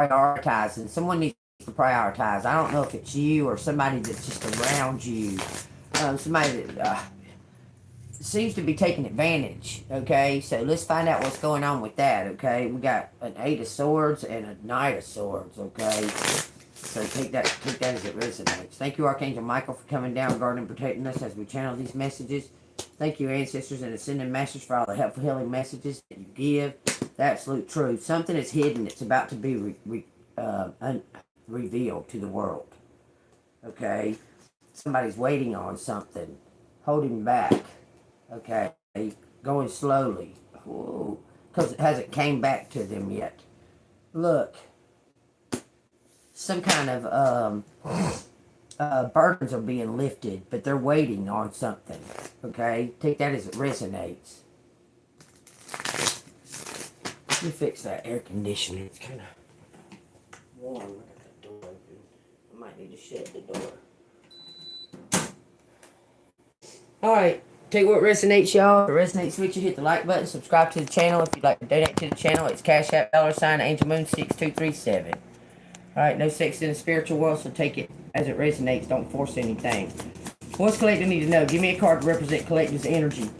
prioritizing. Someone needs to prioritize. I don't know if it's you or somebody that's just around you. Somebody that seems to be taking advantage. Okay, so let's find out what's going on with that. Okay, we got an 8 of Swords and a Knight of Swords. Okay, so take that as it resonates. Thank you, Archangel Michael, for coming down, guarding, and protecting us as we channel these messages. Thank you, ancestors and ascending masters, for all the helpful healing messages that you give. The absolute truth. Something is hidden. It's about to be revealed to the world. Okay, somebody's waiting on something, holding back. Okay, going slowly. Because it hasn't came back to them yet. Look, some kind of burdens are being lifted, but they're waiting on something. Okay, take that as it resonates. Let me fix that air conditioner. It's kind of warm. I got that door open. I might need to shut the door. Alright, take what resonates, y'all. If it resonates with you, hit the like button. Subscribe to the channel. If you'd like to donate to the channel, it's Cash App $AngelMoon 6237. Alright, no sex in the spiritual world, so take it as it resonates. Don't force anything. What's collective need to know? Give me a card to represent collective's energy.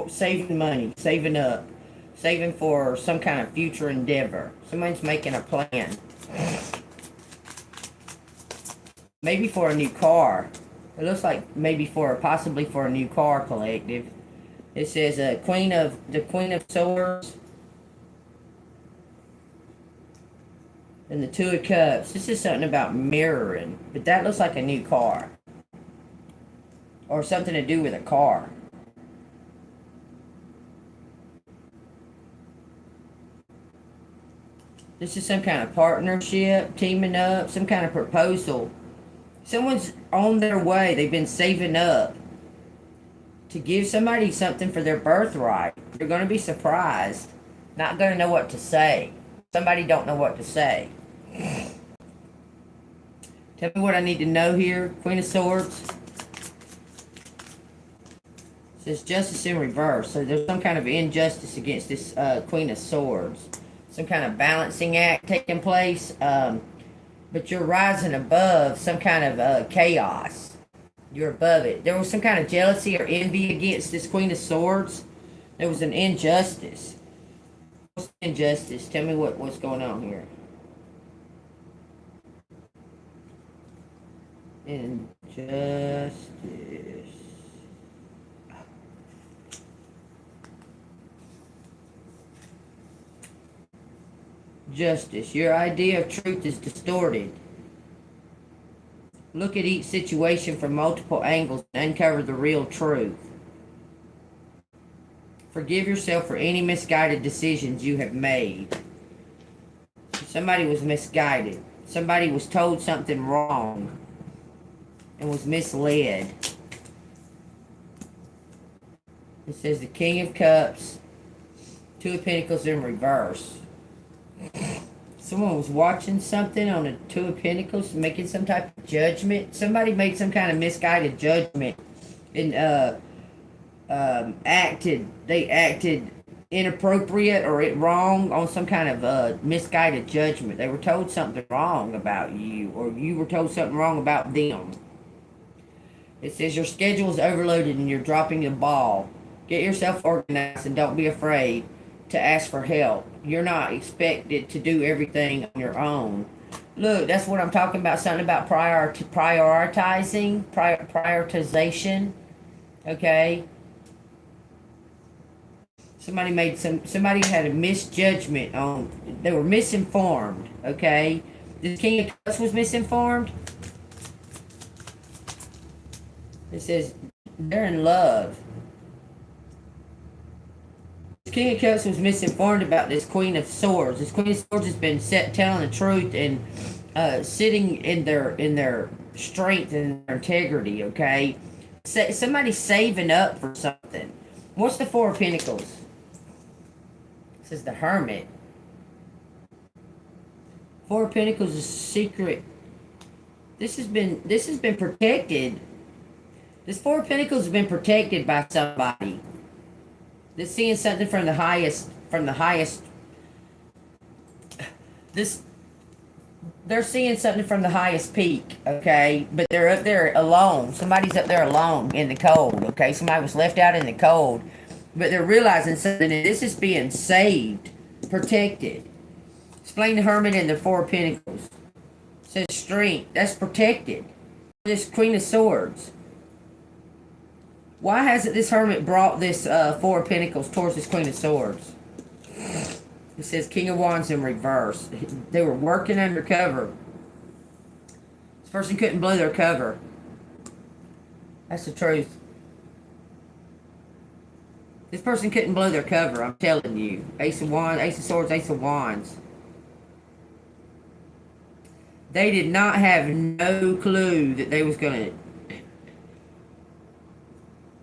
Saving money, saving up, saving for some kind of future endeavor. Someone's making a plan. Maybe for a new car. It looks like maybe possibly for a new car, collective. It says the Queen of Swords and the Two of Cups. This is something about mirroring, but that looks like a new car or something to do with a car. This is some kind of partnership, teaming up, some kind of proposal. Someone's on their way. They've been saving up to give somebody something for their birthright. They're going to be surprised. Not going to know what to say. Somebody don't know what to say. Tell me what I need to know here. Queen of Swords. It says justice in reverse. So there's some kind of injustice against this Queen of Swords. Some kind of balancing act taking place. But you're rising above some kind of chaos. You're above it. There was some kind of jealousy or envy against this Queen of Swords. There was an injustice. What's injustice? Tell me what's going on here. Injustice. Justice. Your idea of truth is distorted. Look at each situation from multiple angles and uncover the real truth. Forgive yourself for any misguided decisions you have made. Somebody was misguided. Somebody was told something wrong and was misled. It says the King of Cups, Two of Pentacles in reverse. Someone was watching something on a Two of Pentacles, making some type of judgment. Somebody made some kind of misguided judgment and they acted inappropriate or wrong on some kind of misguided judgment. They were told something wrong about you, or you were told something wrong about them. It says your schedule is overloaded and you're dropping the ball. Get yourself organized and don't be afraid to ask for help. You're not expected to do everything on your own. Look, that's what I'm talking about. Something about prioritization. Okay. Somebody had a misjudgment on. They were misinformed. Okay. This King of Cups was misinformed. It says they're in love. King of Cups was misinformed about this Queen of Swords. This Queen of Swords has been telling the truth and sitting in their strength and their integrity. Okay, somebody's saving up for something. What's the Four of Pentacles? It says the Hermit. Four of Pentacles is secret. This has been protected. This Four of Pentacles has been protected by somebody. They're seeing something from the highest This, they're seeing something from the highest peak, okay? But they're up there alone. Somebody's up there alone in the cold, okay? Somebody was left out in the cold. But they're realizing something, and this is being saved, protected. Explain the Hermit and the Four of Pentacles. It says strength. That's protected. This Queen of Swords. Why hasn't this Hermit brought this Four of Pentacles towards this Queen of Swords? It says King of Wands in reverse. They were working undercover. This person couldn't blow their cover. That's the truth. This person couldn't blow their cover, I'm telling you. Ace of Wands, Ace of Swords, Ace of Wands. They did not have no clue that they was going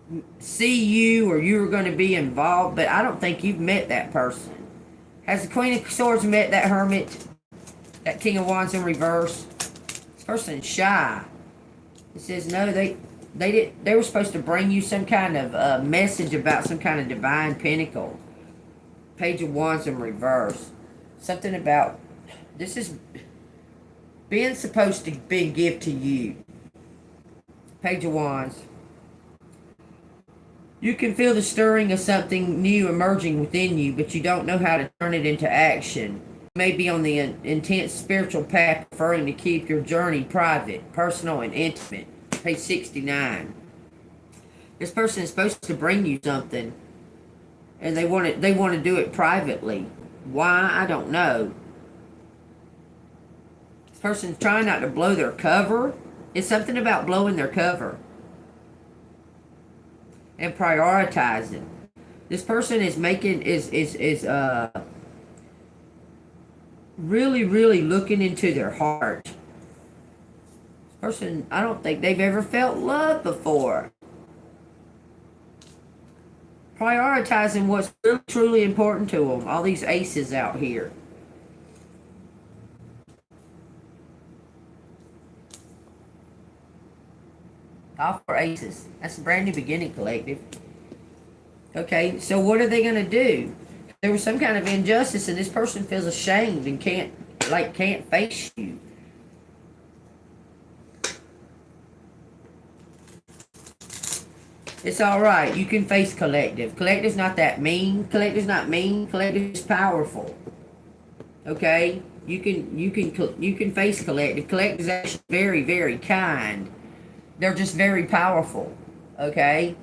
to see you or you were going to be involved, but I don't think you've met that person. Has the Queen of Swords met that Hermit? That King of Wands in reverse? This person's shy. It says no, they were supposed to bring you some kind of message about some kind of divine pinnacle. Page of Wands in reverse. Something about, this is being supposed to be a gift to you. Page of Wands. You can feel the stirring of something new emerging within you, but you don't know how to turn it into action. You may be on the intense spiritual path, preferring to keep your journey private, personal, and intimate. Page 69. This person is supposed to bring you something, and they want to do it privately. Why? I don't know. This person's trying not to blow their cover. It's something about blowing their cover. And prioritizing. This person is making really looking into their heart. This person, I don't think they've ever felt love before. Prioritizing what's really truly important to them. All these aces out here. All four aces. That's a brand new beginning, collective. Okay, so what are they going to do? There was some kind of injustice and this person feels ashamed and can't face you. It's alright. You can face collective. Collective's not that mean. Collective's not mean. Collective is powerful. Okay? You can face collective. Collective is actually very kind. They're just very powerful, okay?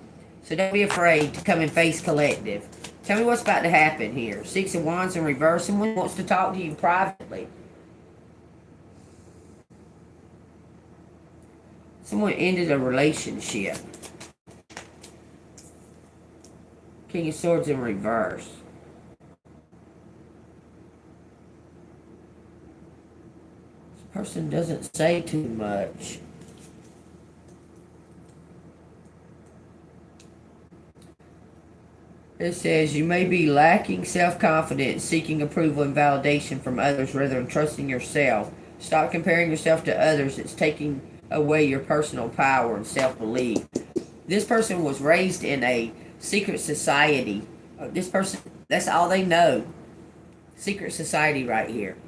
So don't be afraid to come and face collective. Tell me what's about to happen here. Six of Wands in reverse. Someone wants to talk to you privately. Someone ended a relationship. King of Swords in reverse. This person doesn't say too much. It says, you may be lacking self-confidence, seeking approval and validation from others rather than trusting yourself. Stop comparing yourself to others. It's taking away your personal power and self-belief. This person was raised in a secret society. This person, that's all they know. Secret society right here.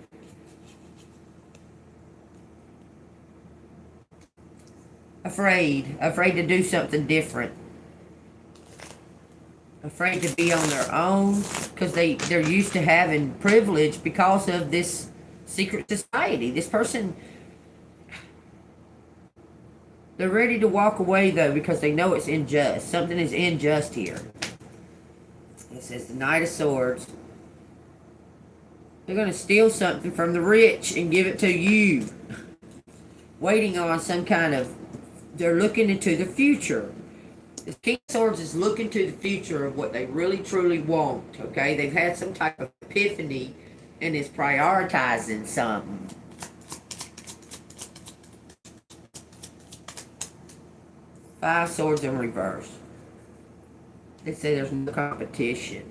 Afraid to do something different. Afraid to be on their own because they're used to having privilege because of this secret society. This person, they're ready to walk away though because they know it's unjust. Something is unjust here. It says the Knight of Swords. They're going to steal something from the rich and give it to you. Waiting on some kind of, they're looking into the future. The King of Swords is looking to the future of what they really truly want, okay? They've had some type of epiphany and is prioritizing something. Five Swords in reverse. They say there's no competition.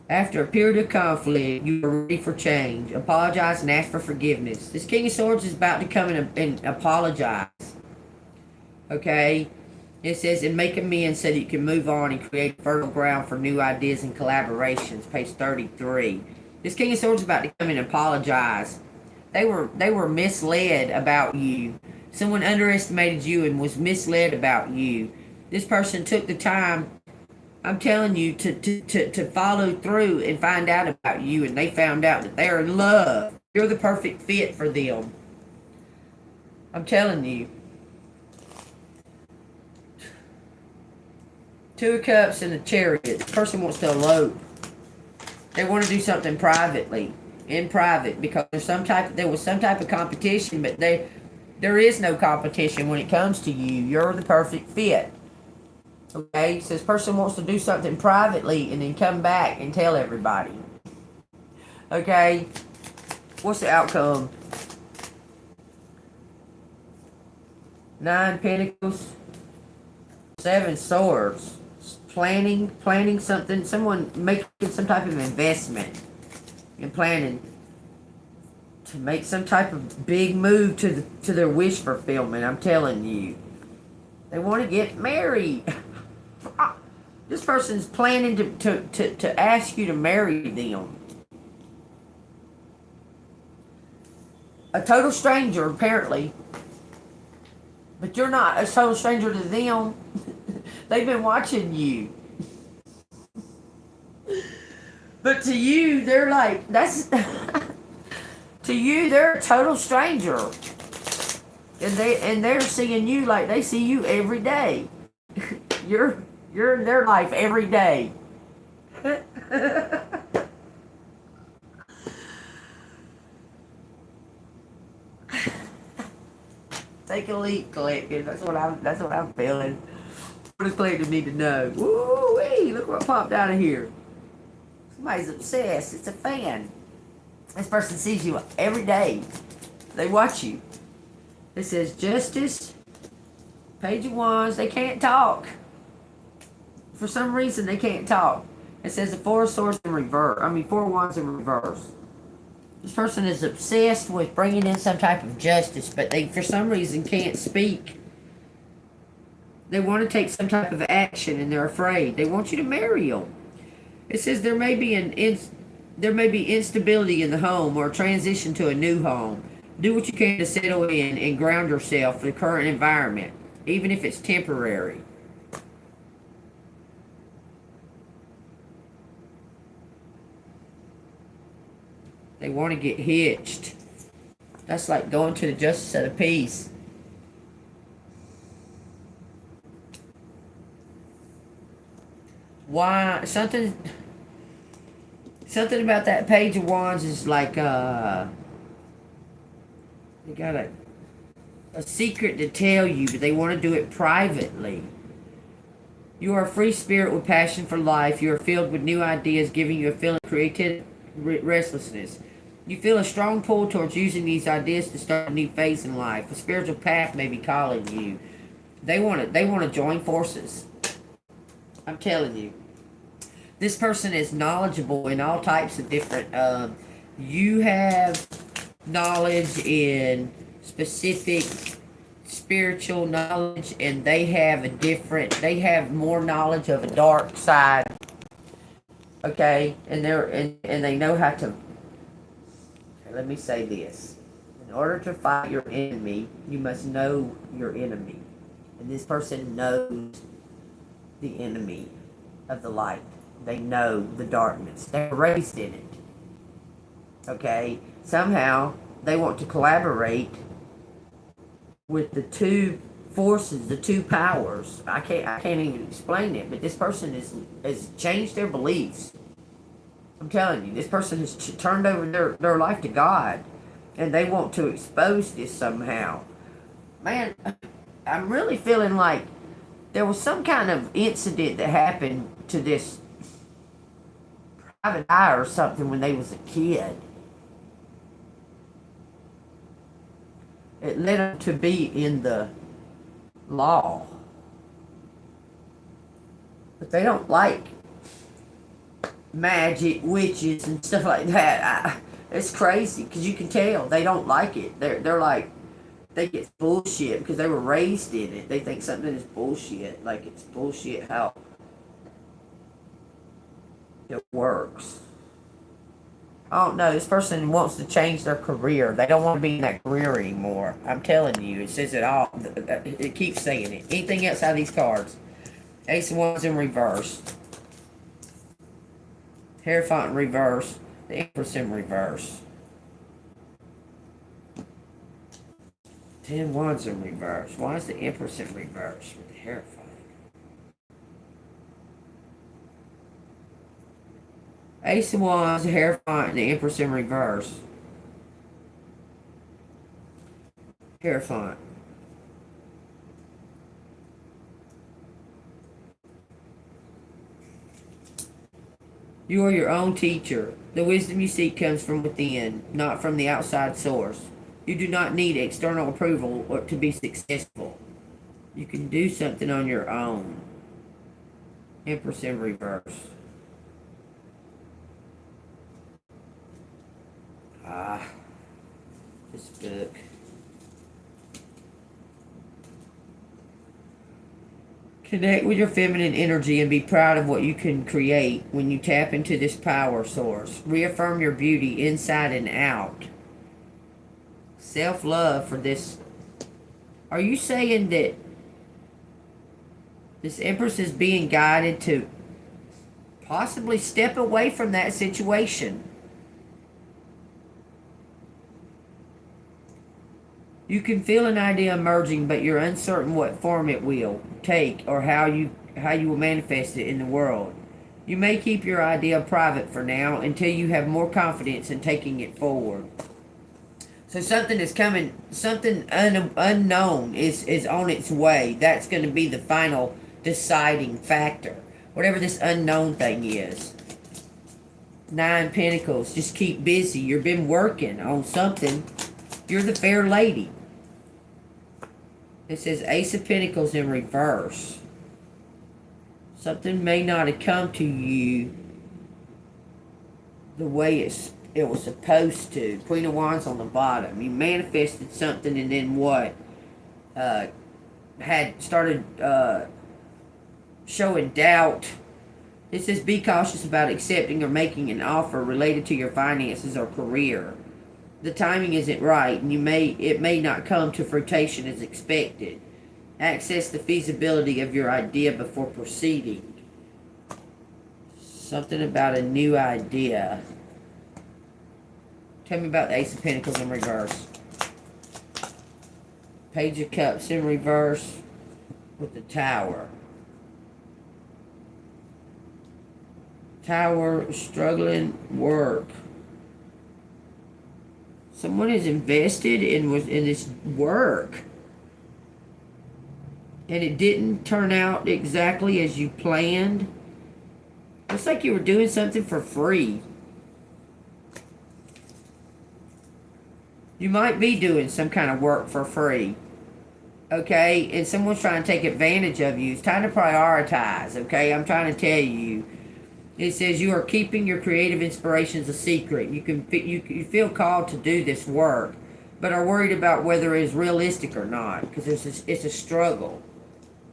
After a period of conflict, you are ready for change. Apologize and ask for forgiveness. This King of Swords is about to come and apologize. Okay? It says, and make amends so that you can move on and create fertile ground for new ideas and collaborations. Page 33. This King of Swords is about to come in and apologize. They were misled about you. Someone underestimated you and was misled about you. This person took the time, I'm telling you, to follow through and find out about you, and they found out that they're in love. You're the perfect fit for them. I'm telling you. Two of Cups and a Chariot. This person wants to elope. They want to do something privately, in private, because there was some type of competition, but there is no competition when it comes to you. You're the perfect fit. Okay, so this person wants to do something privately and then come back and tell everybody. Okay, what's the outcome? 9 Pentacles, 7 Swords. Planning something, someone making some type of investment and planning to make some type of big move to their wish fulfillment. I'm telling you, they want to get married. This person's planning to ask you to marry them. A total stranger, apparently, but you're not a total stranger to them. They've been watching you. But to you, they're like, that's... to you, they're a total stranger. And they're seeing you like they see you every day. You're in their life every day. Take a leap, collective. That's what I'm feeling. What does collective need to know? Woo-wee! Look what popped out of here. Somebody's obsessed. It's a fan. This person sees you every day. They watch you. It says Justice, Page of Wands. They can't talk. For some reason, they can't talk. It says the 4 of Swords in reverse. 4 of Wands in reverse. This person is obsessed with bringing in some type of justice, but they, for some reason, can't speak. They want to take some type of action, and they're afraid. They want you to marry them. It says there may be instability in the home or a transition to a new home. Do what you can to settle in and ground yourself for the current environment, even if it's temporary. They want to get hitched. That's like going to the justice of the peace. Why something about that Page of Wands is like they got a secret to tell you, but they want to do it privately. You are a free spirit with passion for life. You are filled with new ideas, giving you a feeling of creativity, restlessness. You feel a strong pull towards using these ideas to start a new phase in life. A spiritual path may be calling you. They want to join forces. I'm telling you. This person is knowledgeable in all types of different... you have knowledge in specific spiritual knowledge, and they have more knowledge of a dark side. Okay? And they know how to... Let me say this. In order to fight your enemy, you must know your enemy. And this person knows the enemy of the light. They know the darkness. They're raised in it. Okay? Somehow, they want to collaborate with the two forces, the two powers. I can't even explain it, but this person has changed their beliefs. I'm telling you, this person has turned over their life to God, and they want to expose this somehow. Man, I'm really feeling like there was some kind of incident that happened to this private eye or something when they was a kid. It led them to be in the law. But they don't like magic, witches, and stuff like that. It's crazy, because you can tell they don't like it. They're like, think it's bullshit because they were raised in it. They think something is bullshit, like it's bullshit how it works. I don't know. This person wants to change their career. They don't want to be in that career anymore. I'm telling you, it says it all. It keeps saying it. Anything else out of these cards? Ace of Wands in reverse. Hierophant in reverse. The Empress in reverse. 10 Wands in reverse. Why is the Empress in reverse with the Hierophant? Ace of Wands, the Hierophant, and the Empress in reverse. Hierophant. You are your own teacher. The wisdom you seek comes from within, not from the outside source. You do not need external approval or to be successful. You can do something on your own. Empress in reverse. This book. Connect with your feminine energy and be proud of what you can create when you tap into this power source. Reaffirm your beauty inside and out. Self-love for this. Are you saying that this Empress is being guided to possibly step away from that situation? You can feel an idea emerging, but you're uncertain what form it will take or how you will manifest it in the world. You may keep your idea private for now until you have more confidence in taking it forward. So something is coming, something unknown is on its way. That's going to be the final deciding factor. Whatever this unknown thing is. 9 Pentacles. Just keep busy. You've been working on something. You're the fair lady. It says Ace of Pentacles in reverse. Something may not have come to you the way it was supposed to. Queen of Wands on the bottom. You manifested something and then what? Had started showing doubt. It says be cautious about accepting or making an offer related to your finances or career. The timing isn't right, and it may not come to fruition as expected. Access the feasibility of your idea before proceeding. Something about a new idea. Tell me about the Ace of Pentacles in reverse. Page of Cups in reverse with the Tower. Tower, struggling, work. Someone is invested in this work. And it didn't turn out exactly as you planned. Looks like you were doing something for free. You might be doing some kind of work for free. Okay? And someone's trying to take advantage of you. It's time to prioritize. Okay? I'm trying to tell you. It says you are keeping your creative inspirations a secret. You feel called to do this work, but are worried about whether it is realistic or not, because it's a struggle.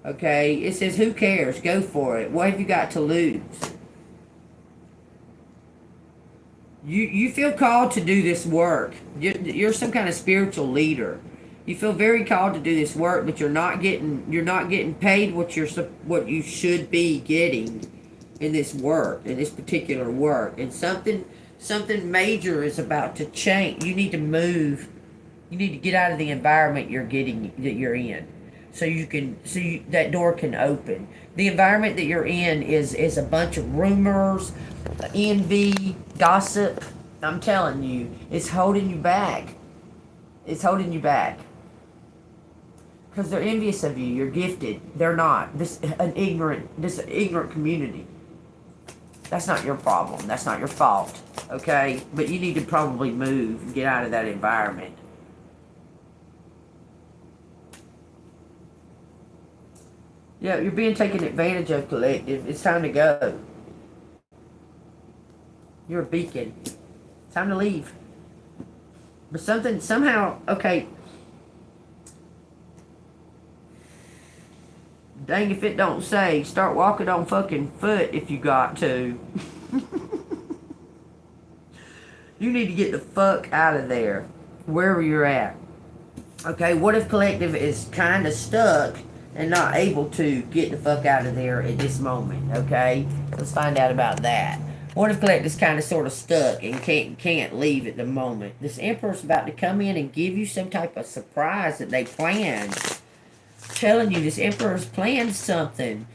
Okay? It says who cares? Go for it. What have you got to lose? You feel called to do this work. You're some kind of spiritual leader. You feel very called to do this work, but you're not getting paid what you should be getting in this work, in this particular work. And something major is about to change. You need to move. You need to get out of the environment that you're in. So that door can open. The environment that you're in is a bunch of rumors, envy, gossip. I'm telling you, it's holding you back. It's holding you back. Because they're envious of you. You're gifted. They're not. This ignorant community. That's not your problem. That's not your fault. Okay? But you need to probably move and get out of that environment. Yeah, you're being taken advantage of, collective. It's time to go. You're a beacon. Time to leave. But somehow, okay, Dang if it don't say, start walking on fucking foot if you got to. You need to get the fuck out of there, wherever you're at. Okay, what if collective is kind of stuck and not able to get the fuck out of there at this moment? Okay, let's find out about that. What if collective is kind of sort of stuck and can't leave at the moment? This emperor's about to come in and give you some type of surprise that they planned. Telling you, this emperor's planned something.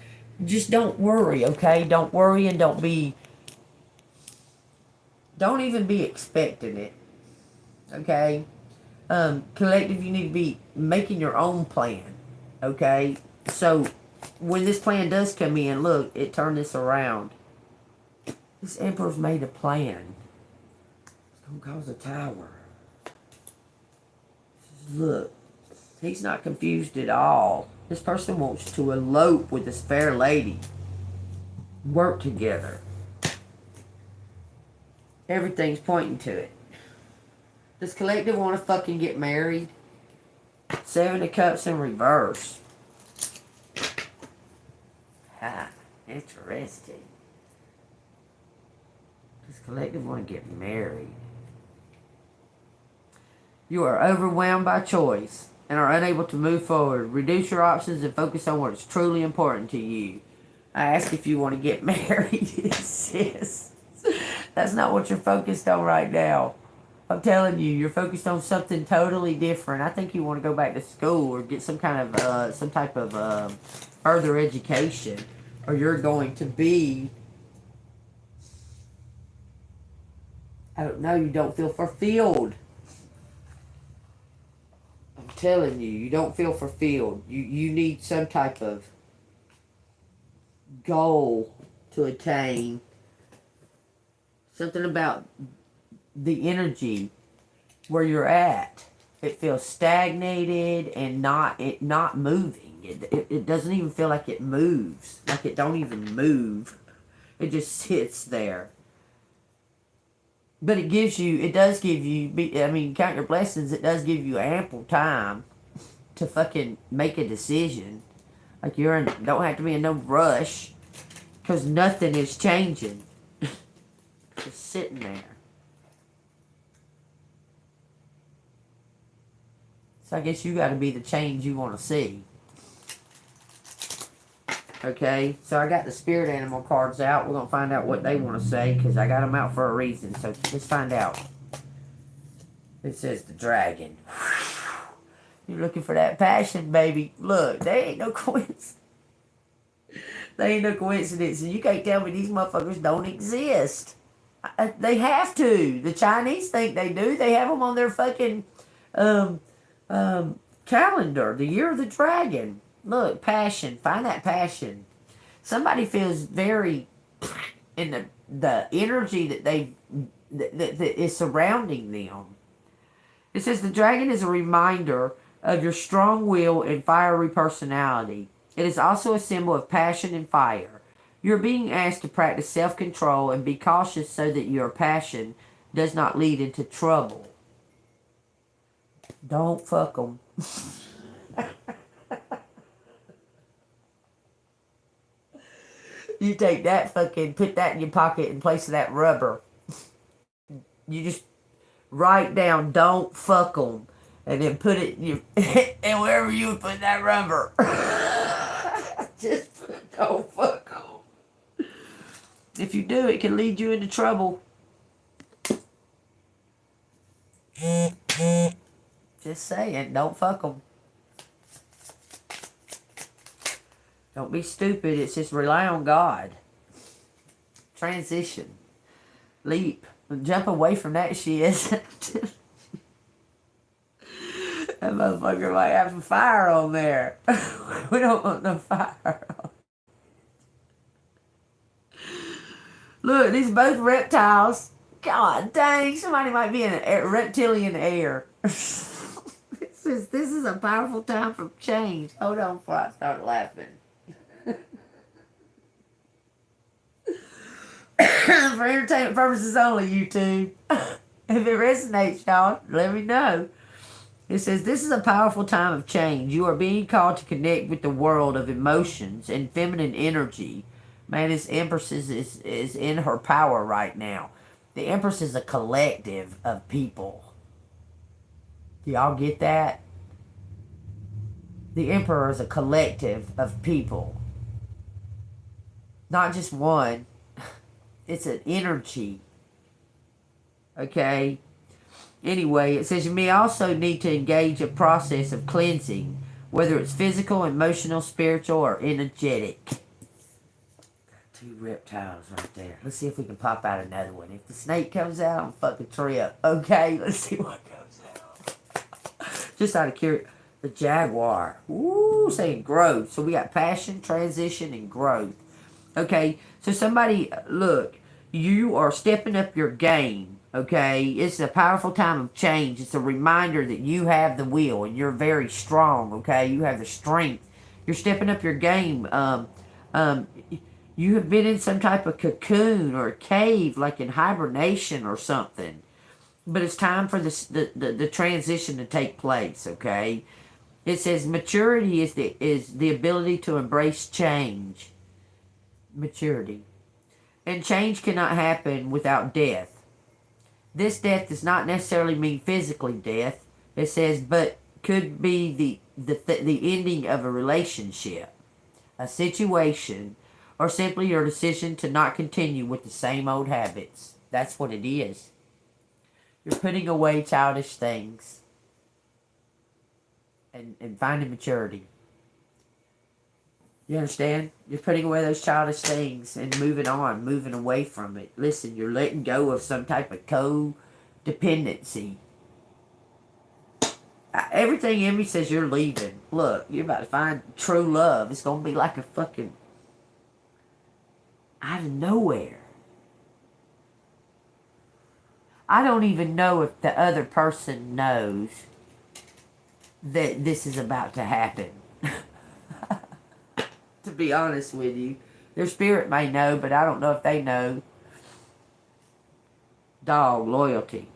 Just don't worry, okay? Don't worry and don't even be expecting it. Okay? Collective, you need to be making your own plan. Okay? So, when this plan does come in, look, it turned this around. This emperor's made a plan. It's going to cause a tower. Look, he's not confused at all. This person wants to elope with this fair lady. Work together. Everything's pointing to it. Does collective want to fucking get married? 7 of Cups in reverse. Ha, interesting. Does collective want to get married? You are overwhelmed by choice and are unable to move forward. Reduce your options and focus on what is truly important to you. I ask if you want to get married. It says that's not what you're focused on right now. I'm telling you, you're focused on something totally different. I think you want to go back to school or get some kind of some type of further education, or you're going to be, I don't know, you don't feel fulfilled. I'm telling you, you don't feel fulfilled. You need some type of goal to attain. Something about the energy where you're at. It feels stagnated and not moving. It doesn't even feel like it moves. Like it don't even move. It just sits there. But it does give you, I mean, count your blessings, it does give you ample time to fucking make a decision. Like don't have to be in no rush, because nothing is changing. Just sitting there. So I guess you got to be the change you want to see. Okay, so I got the spirit animal cards out. We're going to find out what they want to say, because I got them out for a reason. So let's find out. It says the dragon. You're looking for that passion, baby. Look, they ain't no coincidence. They ain't no coincidence. And you can't tell me these motherfuckers don't exist. They have to. The Chinese think they do. They have them on their fucking calendar. The year of the dragon. Look, passion. Find that passion. Somebody feels very in the energy that is surrounding them. It says the dragon is a reminder of your strong will and fiery personality. It is also a symbol of passion and fire. You're being asked to practice self-control and be cautious so that your passion does not lead into trouble. Don't fuck them. You take that fucking, put that in your pocket in place of that rubber. You just write down, don't fuck them. And then put it in your, and wherever you would put that rubber. Just put, don't fuck them. If you do, it can lead you into trouble. Just saying, don't fuck them. Don't be stupid. It's just rely on God. Transition. Leap. Jump away from that shit. That motherfucker might have a fire on there. We don't want no fire on. Look, these are both reptiles. God dang, somebody might be in a reptilian air. This is a powerful time for change. Hold on before I start laughing. For entertainment purposes only, YouTube. If it resonates, y'all, let me know. It says, this is a powerful time of change. You are being called to connect with the world of emotions and feminine energy. Man, this Empress is in her power right now. The Empress is a collective of people. Do y'all get that? The Emperor is a collective of people. Not just one. It's an energy. Okay? Anyway, it says you may also need to engage a process of cleansing, whether it's physical, emotional, spiritual, or energetic. Got 2 reptiles right there. Let's see if we can pop out another one. If the snake comes out, I'm fucking trip. Okay, let's see what comes out. Just out of curiosity. The jaguar. Ooh, saying growth. So we got passion, transition, and growth. Okay, so somebody, look, you are stepping up your game. Okay, it's a powerful time of change. It's a reminder that you have the will and you're very strong. Okay, you have the strength. You're stepping up your game. You have been in some type of cocoon or a cave, like in hibernation or something. But it's time for the transition to take place. Okay, it says maturity is the ability to embrace change. Maturity, and change cannot happen without death. This death does not necessarily mean physically death. It says, but could be the ending of a relationship, a situation, or simply your decision to not continue with the same old habits. That's what it is. You're putting away childish things and finding maturity. You understand? You're putting away those childish things and moving on, moving away from it. Listen, you're letting go of some type of codependency. Everything in me says you're leaving. Look, you're about to find true love. It's going to be like a fucking out of nowhere. I don't even know if the other person knows that this is about to happen. To be honest with you, their spirit may know, but I don't know if they know. Dog, loyalty.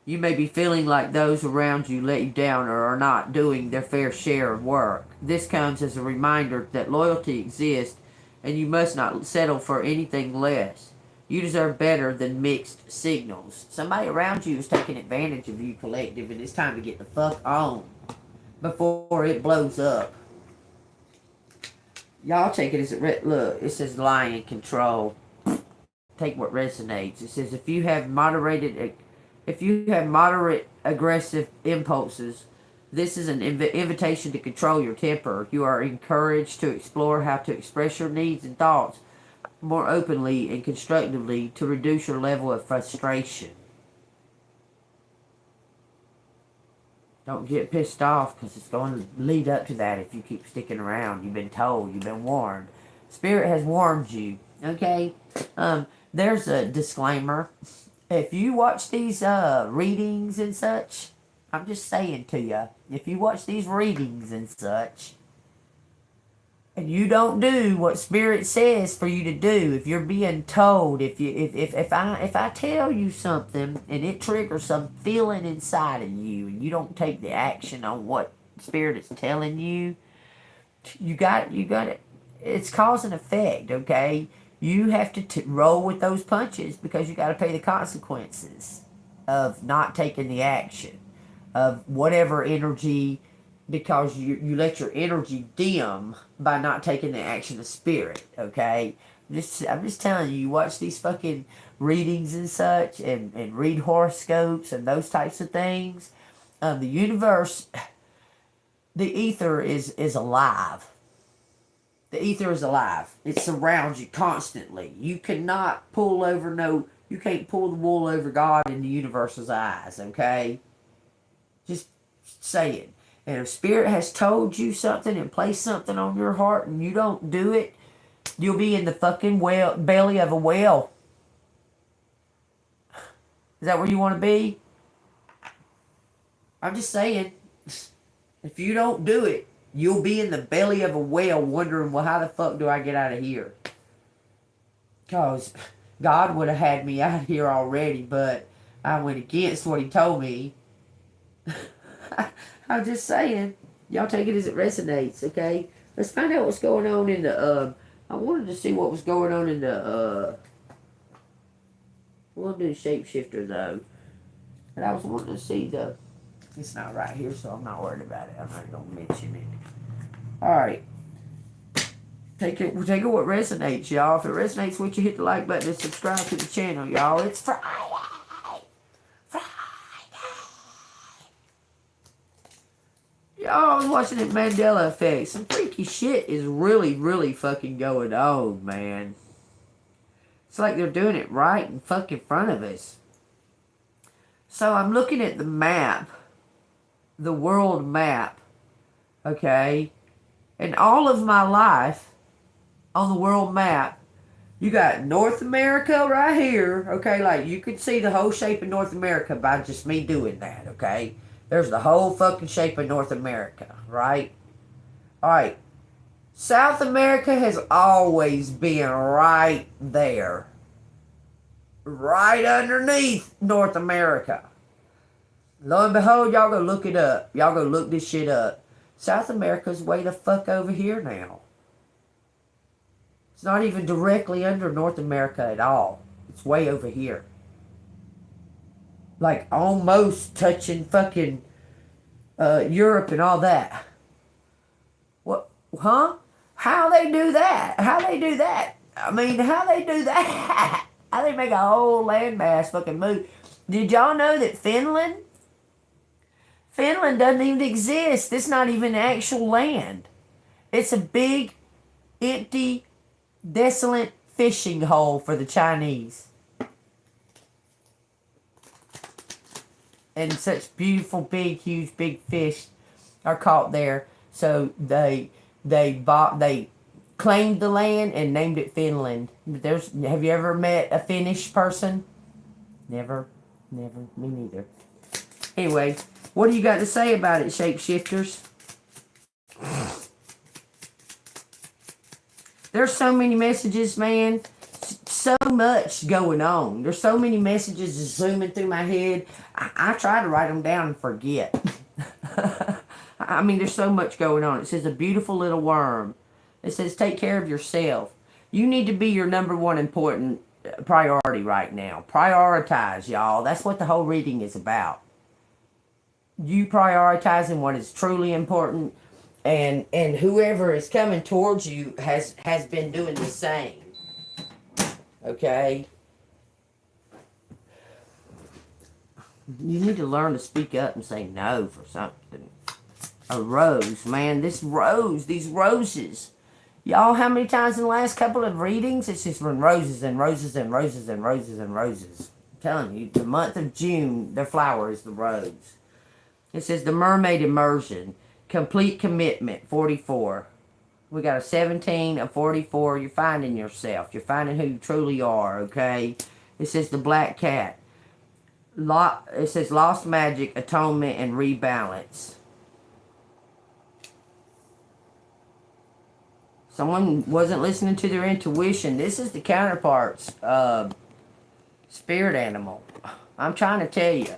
You may be feeling like those around you let you down or are not doing their fair share of work. This comes as a reminder that loyalty exists and you must not settle for anything less. You deserve better than mixed signals. Somebody around you is taking advantage of you, collective, and it's time to get the fuck on before it blows up. Y'all take it as it look. It says lying and control. Take what resonates. It says if you have moderate aggressive impulses, this is an invitation to control your temper. You are encouraged to explore how to express your needs and thoughts more openly and constructively to reduce your level of frustration. Don't get pissed off because it's going to lead up to that if you keep sticking around. You've been told. You've been warned. Spirit has warned you. Okay? There's a disclaimer. If you watch these readings and such, I'm just saying to you, if you watch these readings and such, and you don't do what Spirit says for you to do, if you're being told, if I tell you something and it triggers some feeling inside of you and you don't take the action on what Spirit is telling you, you got it. It's cause and effect, okay? You have to roll with those punches because you got to pay the consequences of not taking the action of whatever energy, because you let your energy dim by not taking the action of Spirit, okay? I'm just telling you, you watch these fucking readings and such, and read horoscopes and those types of things. The universe, the ether is alive. The ether is alive. It surrounds you constantly. You cannot you can't pull the wool over God in the universe's eyes, okay? Just saying. And if Spirit has told you something and placed something on your heart and you don't do it, you'll be in the fucking belly of a whale. Is that where you want to be? I'm just saying. If you don't do it, you'll be in the belly of a whale wondering, well, how the fuck do I get out of here? Because God would have had me out here already, but I went against what He told me. I'm just saying. Y'all take it as it resonates, okay? Let's find out what's going on in the, I wanted to see what was going on in the, we'll do shapeshifter though. But I was wanting to see the, it's not right here, so I'm not worried about it. I'm not going to mention it. Alright. Take it what resonates, y'all. If it resonates with you, hit the like button and subscribe to the channel, y'all. It's Friday. Y'all, I was watching that Mandela Effect. Some freaky shit is really, really fucking going on, man. It's like they're doing it right in fucking front of us. So I'm looking at the map. The world map. Okay? And all of my life on the world map, you got North America right here. Okay? Like, you can see the whole shape of North America by just me doing that. Okay? There's the whole fucking shape of North America, right? Alright. South America has always been right there. Right underneath North America. Lo and behold, y'all go look it up. Y'all go look this shit up. South America's way the fuck over here now. It's not even directly under North America at all. It's way over here. Like, almost touching fucking Europe and all that. What? Huh? How they do that? How they do that? I mean, how they do that? How they make a whole landmass fucking move? Did y'all know that Finland doesn't even exist? It's not even actual land. It's a big, empty, desolate fishing hole for the Chinese. And such beautiful, big, huge, big fish are caught there. So they claimed the land and named it Finland. Have you ever met a Finnish person? Never. Me neither. Anyway, what do you got to say about it, shapeshifters? There's so many messages, man. So much going on. There's so many messages zooming through my head. I try to write them down and forget. I mean, there's so much going on. It says, a beautiful little worm. It says, take care of yourself. You need to be your number one important priority right now. Prioritize, y'all. That's what the whole reading is about. You prioritizing what is truly important. And whoever is coming towards you has been doing the same. Okay? You need to learn to speak up and say no for something. A rose, man. These roses. Y'all, how many times in the last couple of readings, it's just been roses and roses and roses and roses and roses. I'm telling you, the month of June, their flower is the rose. It says the mermaid immersion. Complete commitment, 44. We got a 17, a 44. You're finding yourself. You're finding who you truly are, okay? It says the black cat. It says lost magic, atonement, and rebalance. Someone wasn't listening to their intuition. This is the counterpart's spirit animal. I'm trying to tell you.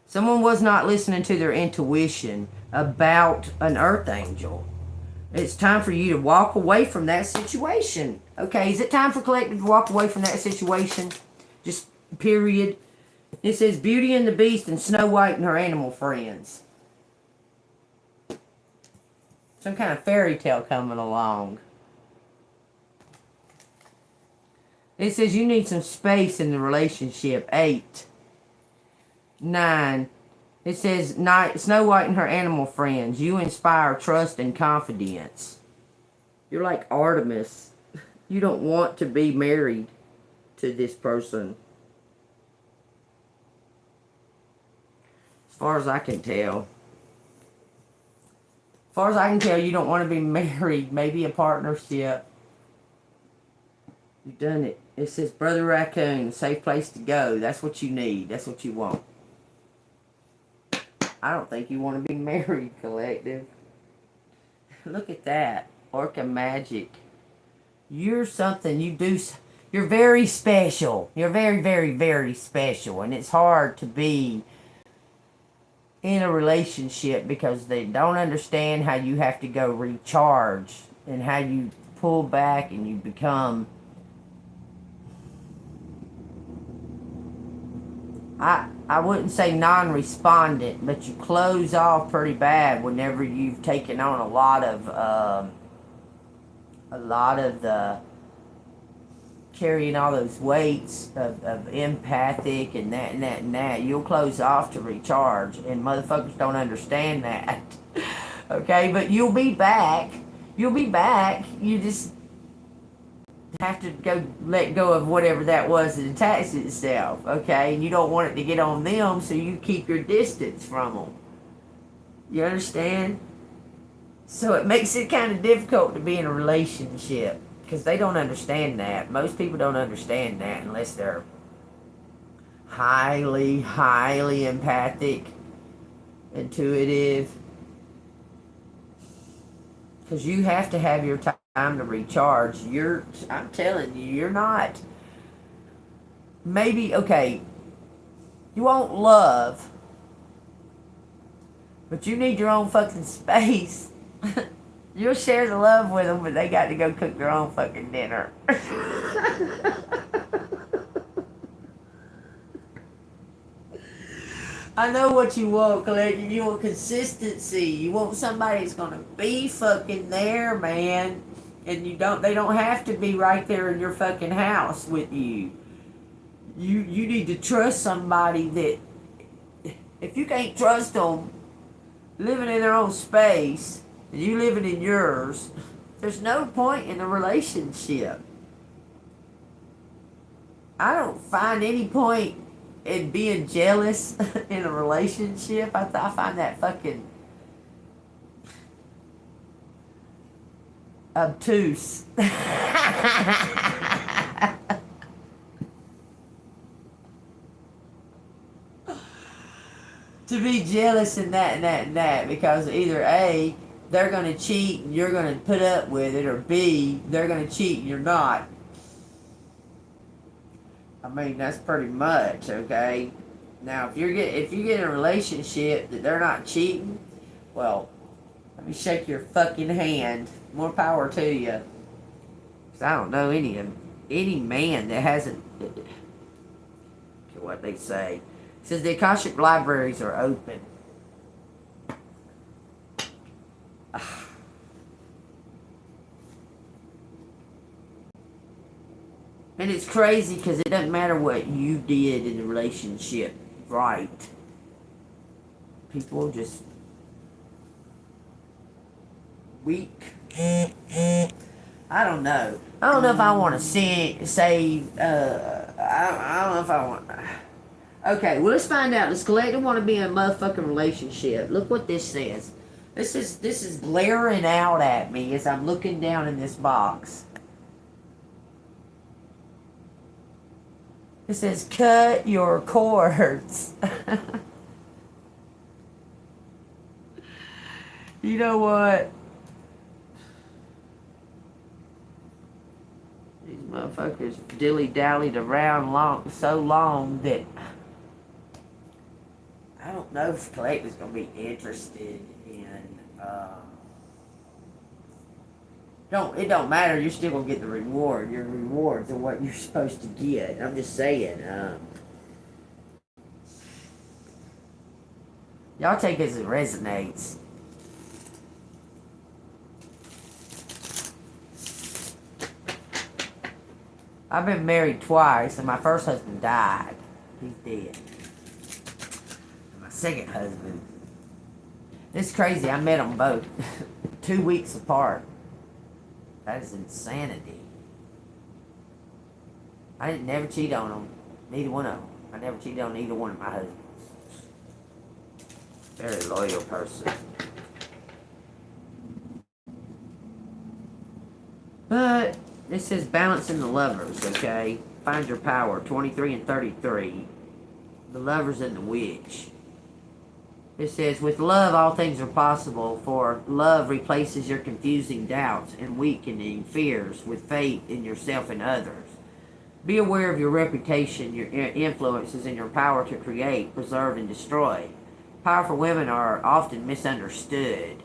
Someone was not listening to their intuition about an earth angel. It's time for you to walk away from that situation. Okay, is it time for collective to walk away from that situation? Just period. It says Beauty and the Beast and Snow White and her animal friends. Some kind of fairy tale coming along. It says you need some space in the relationship. 8. 9. It says Snow White and her animal friends. You inspire trust and confidence. You're like Artemis. You don't want to be married to this person. As far as I can tell. As far as I can tell, you don't want to be married. Maybe a partnership. You've done it. It says Brother Raccoon, safe place to go. That's what you need. That's what you want. I don't think you want to be married, collective. Look at that. Orca magic. You're something. You do. You're very special. You're very, very, very special. And it's hard to be in a relationship because they don't understand how you have to go recharge and how you pull back and you become, I wouldn't say non-respondent, but you close off pretty bad whenever you've taken on a lot of the carrying all those weights of empathic and that and that and that. You'll close off to recharge, and motherfuckers don't understand that. Okay, but you'll be back. You'll be back. You just have to go let go of whatever that was that attached itself. Okay, and you don't want it to get on them, so you keep your distance from them. You understand? So it makes it kind of difficult to be in a relationship because they don't understand that. Most people don't understand that unless they're highly, highly empathic, intuitive. Because you have to have your time to recharge. I'm telling you, you're not. Maybe, okay, you won't love, but you need your own fucking space. You'll share the love with them, but they got to go cook their own fucking dinner. I know what you want, Colette. You want consistency. You want somebody that's gonna be fucking there, man. And they don't have to be right there in your fucking house with you. You need to trust somebody that, if you can't trust them living in their own space and you living in yours, there's no point in the relationship. I don't find any point in being jealous in a relationship. I find that fucking obtuse. To be jealous and that and that and that, because either A, they're going to cheat and you're going to put up with it, or B, they're going to cheat and you're not. I mean, that's pretty much, okay? Now, if you get in a relationship that they're not cheating, well, let me shake your fucking hand. More power to you. Because I don't know any man that hasn't, what they say. It says the Akashic libraries are open. And it's crazy because it doesn't matter what you did in the relationship, right? People just weak. I don't know. I don't know if I want to say. I don't know if I want. Okay, well, let's find out. Does Collective want to be in a motherfucking relationship? Look what this says. This is glaring out at me as I'm looking down in this box. It says, cut your cords. You know what? These motherfuckers dilly-dallied around so long that I don't know if Collective's going to be interested in... It don't matter. You're still gonna get the reward. Your rewards are what you're supposed to get. I'm just saying. Y'all take it as it resonates. I've been married twice, and my first husband died. He's dead. And my second husband. It's crazy. I met them both 2 weeks apart. That is insanity. I didn't never cheat on them. Neither one of them. I never cheated on either one of my husbands. Very loyal person. But it says balancing the lovers, okay? Find your power, 23 and 33. The lovers and the witch. It says, with love all things are possible, for love replaces your confusing doubts and weakening fears with faith in yourself and others. Be aware of your reputation, your influences, and your power to create, preserve, and destroy. Powerful women are often misunderstood.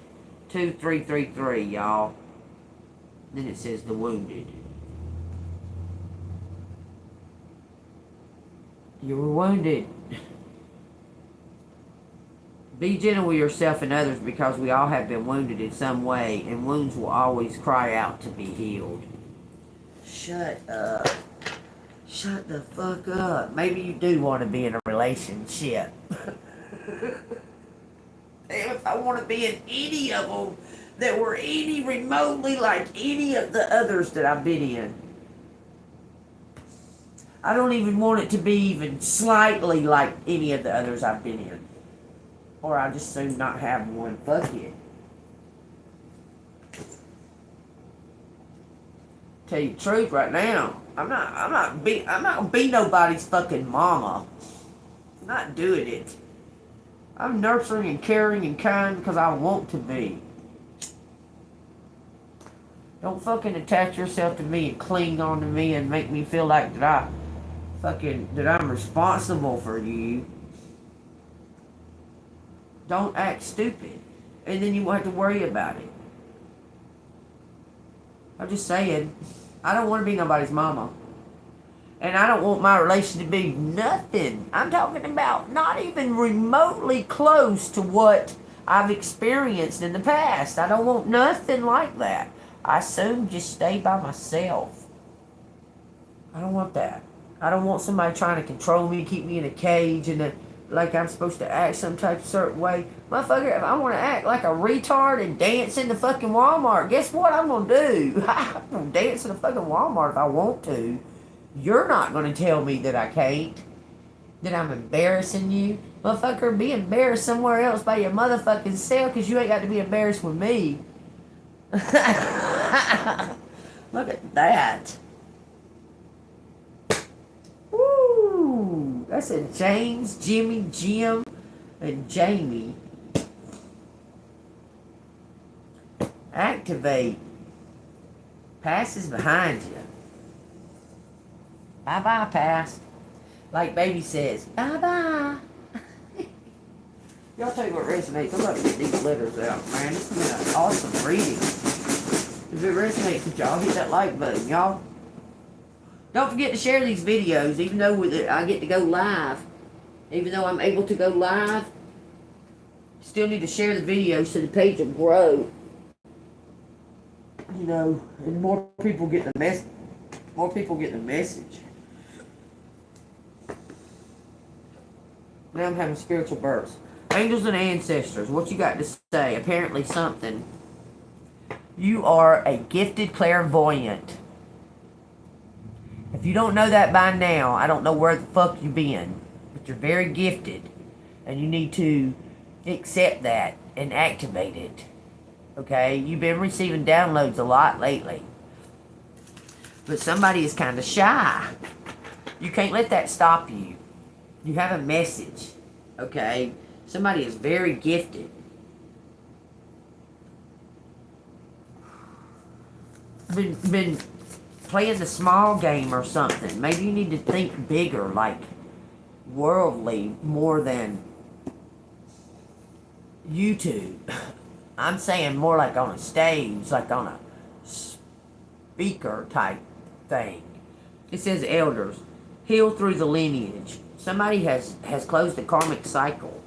2333, y'all. Then it says the wounded. You were wounded. Be gentle with yourself and others because we all have been wounded in some way, and wounds will always cry out to be healed. Shut up. Shut the fuck up. Maybe you do want to be in a relationship. Damn, if I want to be in any of them that were any remotely like any of the others that I've been in. I don't even want it to be even slightly like any of the others I've been in. Or I'll just soon not have one. Fuck it. Tell you the truth right now. I'm not gonna be nobody's fucking mama. I'm not doing it. I'm nurturing and caring and kind because I want to be. Don't fucking attach yourself to me and cling on to me and make me feel like that I'm responsible for you. Don't act stupid. And then you won't have to worry about it. I'm just saying, I don't want to be nobody's mama. And I don't want my relation to be nothing. I'm talking about not even remotely close to what I've experienced in the past. I don't want nothing like that. I soon just stay by myself. I don't want that. I don't want somebody trying to control me, keep me in a cage, and like I'm supposed to act some type of certain way. Motherfucker, if I want to act like a retard and dance in the fucking Walmart, guess what I'm going to do? I'm going to dance in the fucking Walmart if I want to. You're not going to tell me that I can't. That I'm embarrassing you. Motherfucker, be embarrassed somewhere else by your motherfucking self because you ain't got to be embarrassed with me. Look at that. Woo! That's a James, Jimmy, Jim, and Jamie. Activate. Past is behind you. Bye-bye, past. Like baby says, bye-bye. Y'all tell you what resonates. I'm about to get these letters out, man. This has been an awesome reading. If it resonates with y'all, hit that like button, y'all. Don't forget to share these videos, even though I get to go live. Even though I'm able to go live, still need to share the videos so the page will grow. You know, and more people get the message. More people get the message. Now I'm having spiritual bursts. Angels and ancestors, what you got to say? Apparently something. You are a gifted clairvoyant. If you don't know that by now, I don't know where the fuck you've been. But you're very gifted. And you need to accept that and activate it. Okay? You've been receiving downloads a lot lately. But somebody is kind of shy. You can't let that stop you. You have a message. Okay? Somebody is very gifted. Been playing the small game or something. Maybe you need to think bigger, like worldly, more than YouTube. I'm saying more like on a stage, like on a speaker type thing. It says elders, heal through the lineage. Somebody has closed the karmic cycle.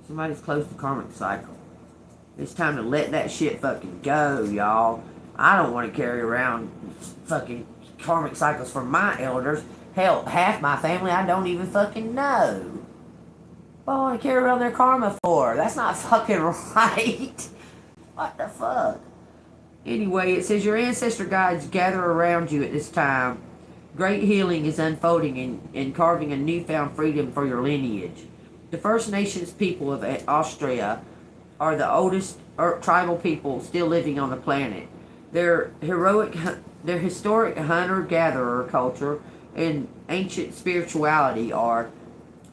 Somebody's closed the karmic cycle. It's time to let that shit fucking go, y'all. I don't want to carry around fucking karmic cycles from my elders. Hell, half my family I don't even fucking know. What do I want to carry around their karma for? That's not fucking right. What the fuck? Anyway, it says your ancestor guides gather around you at this time. Great healing is unfolding and carving a newfound freedom for your lineage. The First Nations people of Australia are the oldest tribal people still living on the planet. Their historic hunter-gatherer culture and ancient spirituality are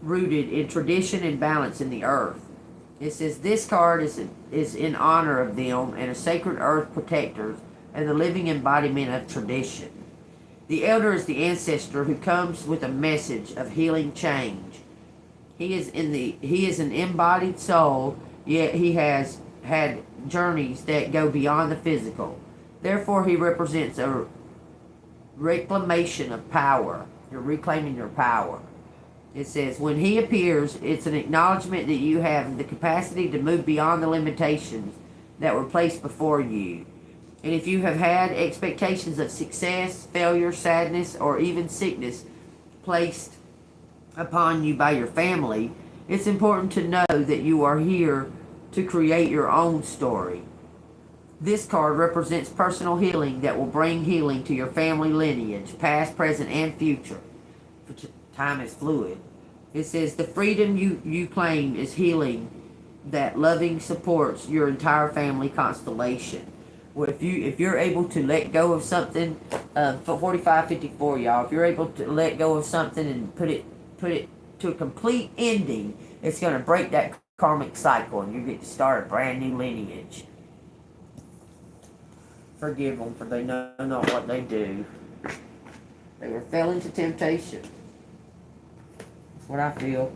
rooted in tradition and balance in the earth. It says this card is in honor of them and a sacred earth protectors and the living embodiment of tradition. The elder is the ancestor who comes with a message of healing change. He is an embodied soul, yet he has had journeys that go beyond the physical. Therefore, he represents a reclamation of power. You're reclaiming your power. It says, when he appears, it's an acknowledgement that you have the capacity to move beyond the limitations that were placed before you. And if you have had expectations of success, failure, sadness, or even sickness placed upon you by your family, it's important to know that you are here to create your own story. This card represents personal healing that will bring healing to your family lineage, past, present, and future. Time is fluid. It says the freedom you claim is healing that loving supports your entire family constellation. Well, if you're able to let go of something, 4554, y'all, if you're able to let go of something and put it to a complete ending, it's going to break that karmic cycle, and you get to start a brand new lineage. Forgive them, for they know not what they do. They were fell into temptation. That's what I feel.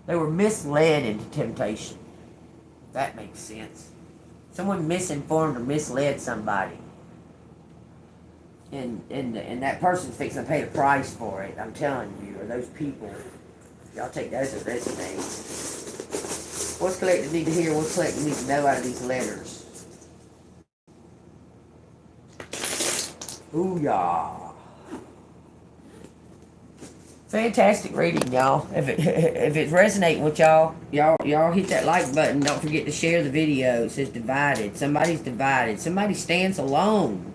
They were misled into temptation. That makes sense. Someone misinformed or misled somebody. And that person's fixing to pay the price for it. I'm telling you, or those people. Y'all take that as a resonate. What's collective need to hear? What's collective need to know out of these letters? Ooh, y'all. Fantastic reading, y'all. If it's resonating with y'all hit that like button. Don't forget to share the video. It says divided. Somebody's divided. Somebody stands alone.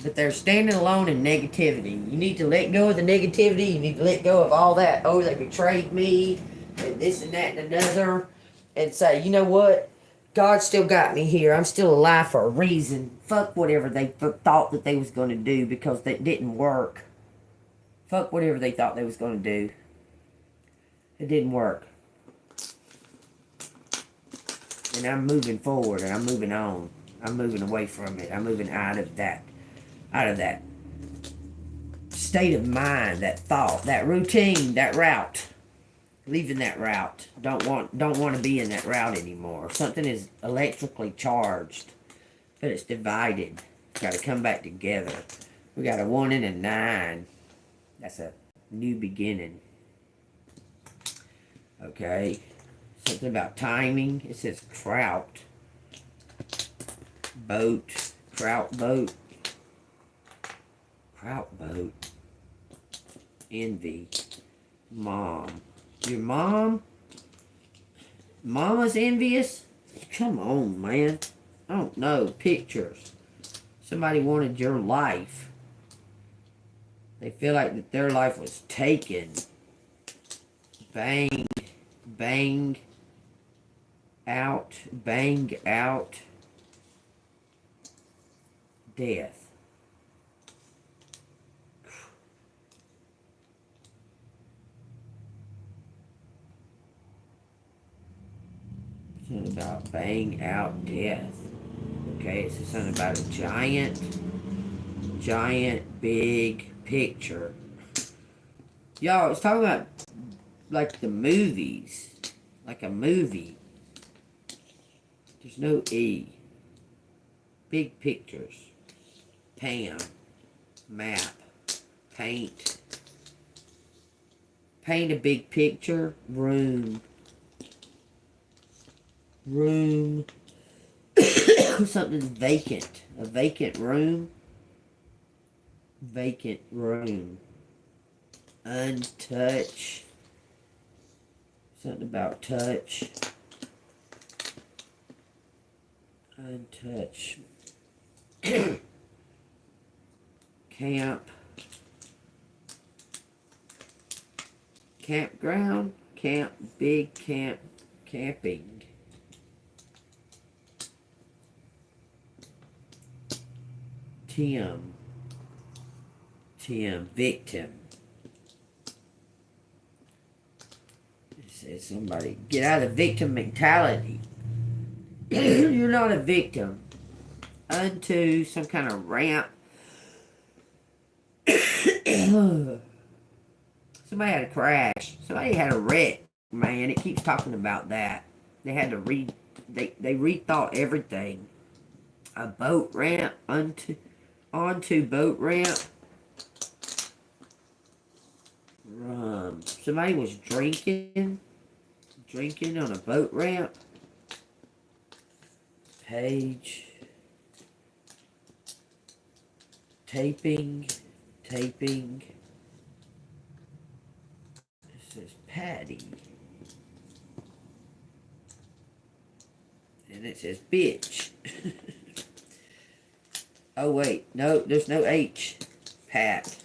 But they're standing alone in negativity. You need to let go of the negativity. You need to let go of all that. Oh, they betrayed me. And this and that and another. And say, you know what? God still got me here. I'm still alive for a reason. Fuck whatever they thought that they was going to do, because that didn't work. Fuck whatever they thought they was going to do. It didn't work. And I'm moving forward, and I'm moving on. I'm moving away from it. I'm moving out of that state of mind, that thought, that routine, that route. Leaving that route. Don't want to be in that route anymore. Something is electrically charged, but it's divided. It's got to come back together. We got a 1 and a 9. That's a new beginning. Okay. Something about timing. It says trout. Boat. Trout boat. Trout boat. Envy. Mom. Your mom? Mama's envious? Come on, man. I don't know. Pictures. Somebody wanted your life. They feel like that their life was taken. Bang. Bang. Out. Bang out. Death. Something about bang out death. Okay, it's something about a giant big picture. Y'all, it's talking about like the movies. Like a movie. There's no E. Big pictures. Pam. Map. Paint. Paint a big picture. Room. Something's vacant. A vacant room. Vacant room. Untouched. Something about touch. Untouched. Camp. Campground. Camp. Big camp. Camping. Tim. Victim. It says somebody, get out of the victim mentality. You're not a victim unto some kind of ramp. Somebody had a crash. Somebody had a wreck, man. It keeps talking about that. They had to they rethought everything. A boat ramp onto boat ramp. Somebody was drinking on a boat ramp. Page. Taping. It says Patty. And it says bitch. Oh wait, no, there's no H. Patrick.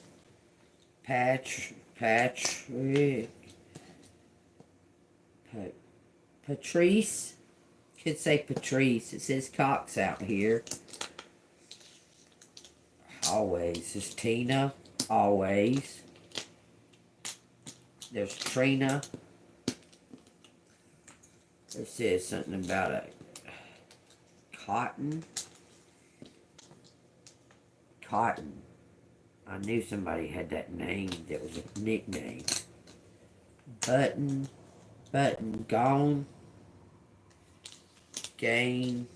Patrice. Could say Patrice. It says Cox out here. Always. There's Tina. Always. There's Trina. It says something about a Cotton. I knew somebody had that name that was a nickname. Button, gone. Gain,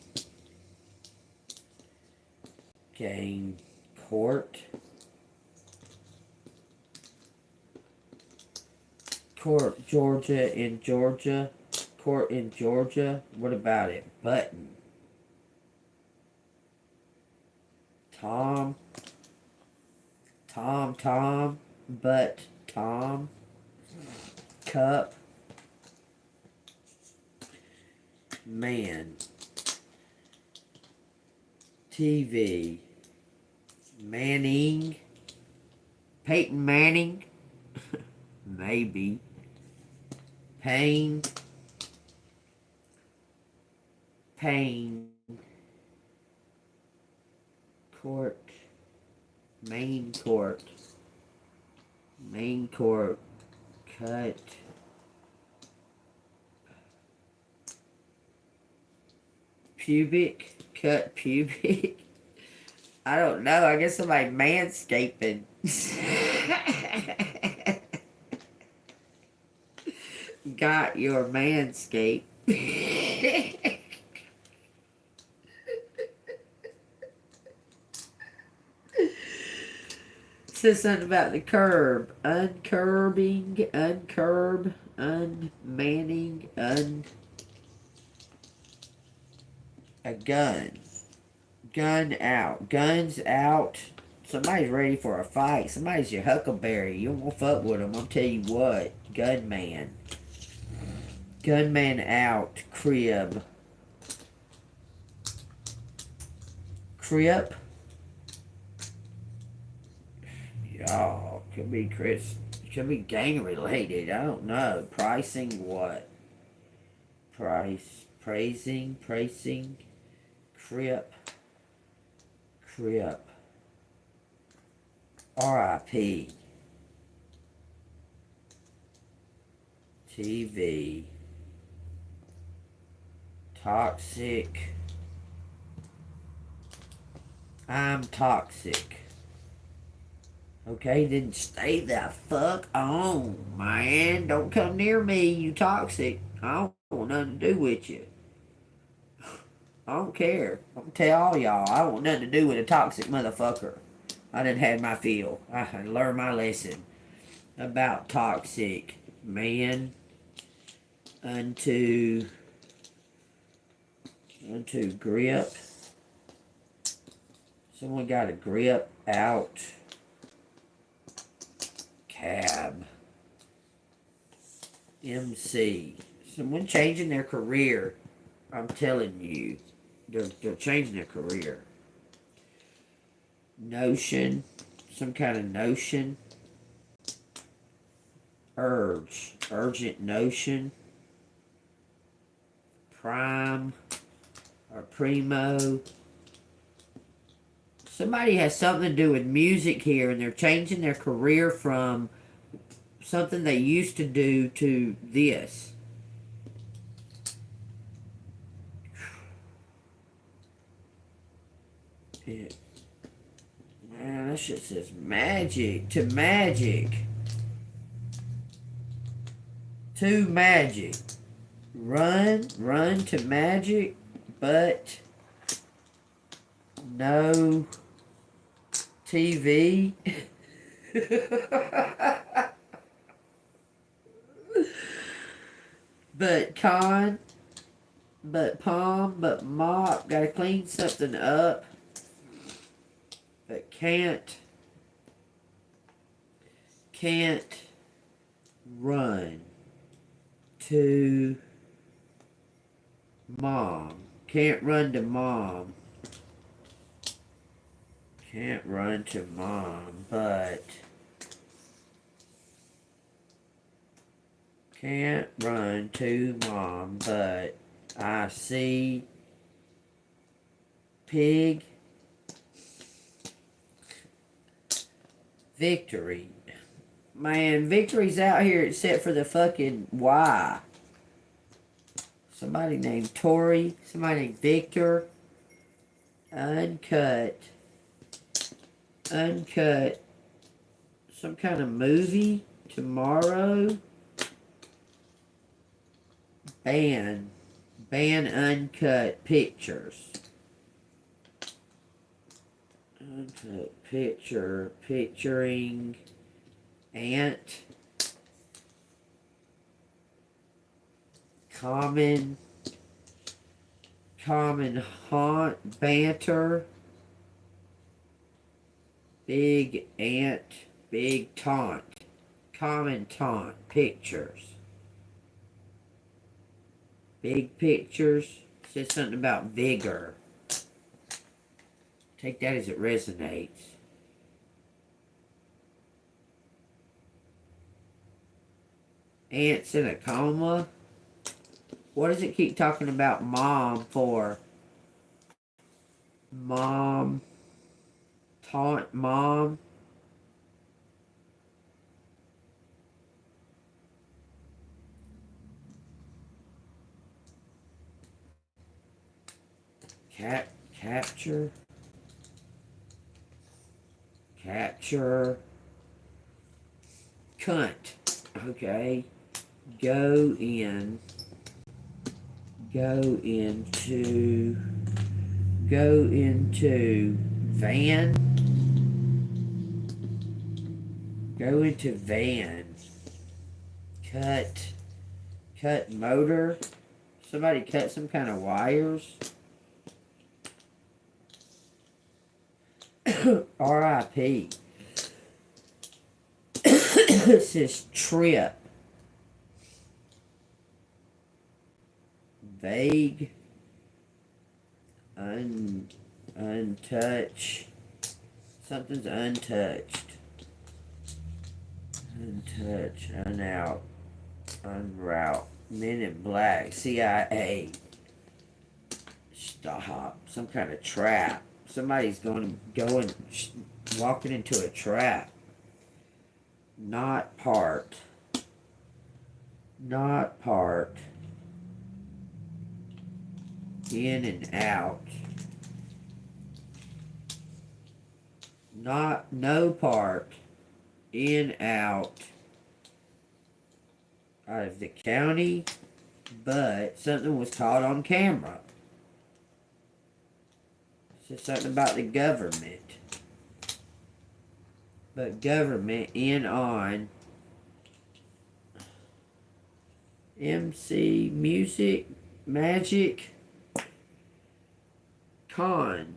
court. Court, Georgia, in Georgia. Court in Georgia. What about it? Button. Tom. But Tom. Cup. Man. TV. Manning. Peyton Manning. Maybe. Pain. Court. Main court. Cut. Pubic. Cut pubic. I don't know. I guess somebody manscaping. Got your manscape. Says something about the curb. Uncurbing, uncurb, unmanning, a gun. Gun out. Guns out. Somebody's ready for a fight. Somebody's your huckleberry. You won't fuck with them. I'll tell you what. Gunman. Gunman out. Crib. Crip. Y'all, could be gang related. I don't know. Pricing what? Praising. Crip. R.I.P. TV. Toxic. I'm toxic. Okay, then stay the fuck on, man. Don't come near me, you toxic. I don't want nothing to do with you. I don't care. I'm gonna tell all y'all, I want nothing to do with a toxic motherfucker. I done had my fill. I learned my lesson about toxic. Man unto grip. Someone got a grip out. Cab. MC. Someone changing their career. I'm telling you. They're changing their career. Notion. Some kind of notion. Urge. Urgent notion. Prime. Or primo. Somebody has something to do with music here, and they're changing their career from something they used to do to this. It, man, that shit says magic to magic. To magic. Run to magic, but no TV. But but palm, but mop. Gotta clean something up. But can't run to mom. Can't run to mom. Can't run to mom, but can't run to mom, but I see pig. Victory. Man, Victory's out here except for the fucking Y. Somebody named Tori. Somebody named Victor. Uncut. Some kind of movie tomorrow. Ban uncut pictures. Uncut picturing ant. Common haunt banter. Big ant, big taunt. Common taunt pictures. Big pictures. Says something about vigor. Take that as it resonates. Ants in a coma. What does it keep talking about mom for? Mom. Taunt mom. Capture. Cunt. Okay. Go into van. Go into van. Cut motor. Somebody cut some kind of wires. R.I.P. It says trip. Vague. Untouched. Something's untouched. Untouched. Unout. Unroute. Men in Black. CIA. Stop. Some kind of trap. Somebody's going walking into a trap. Not part. In and out. No part. In, out. Out of the county. But something was caught on camera. Says something about the government. But government in on. MC, music, magic, common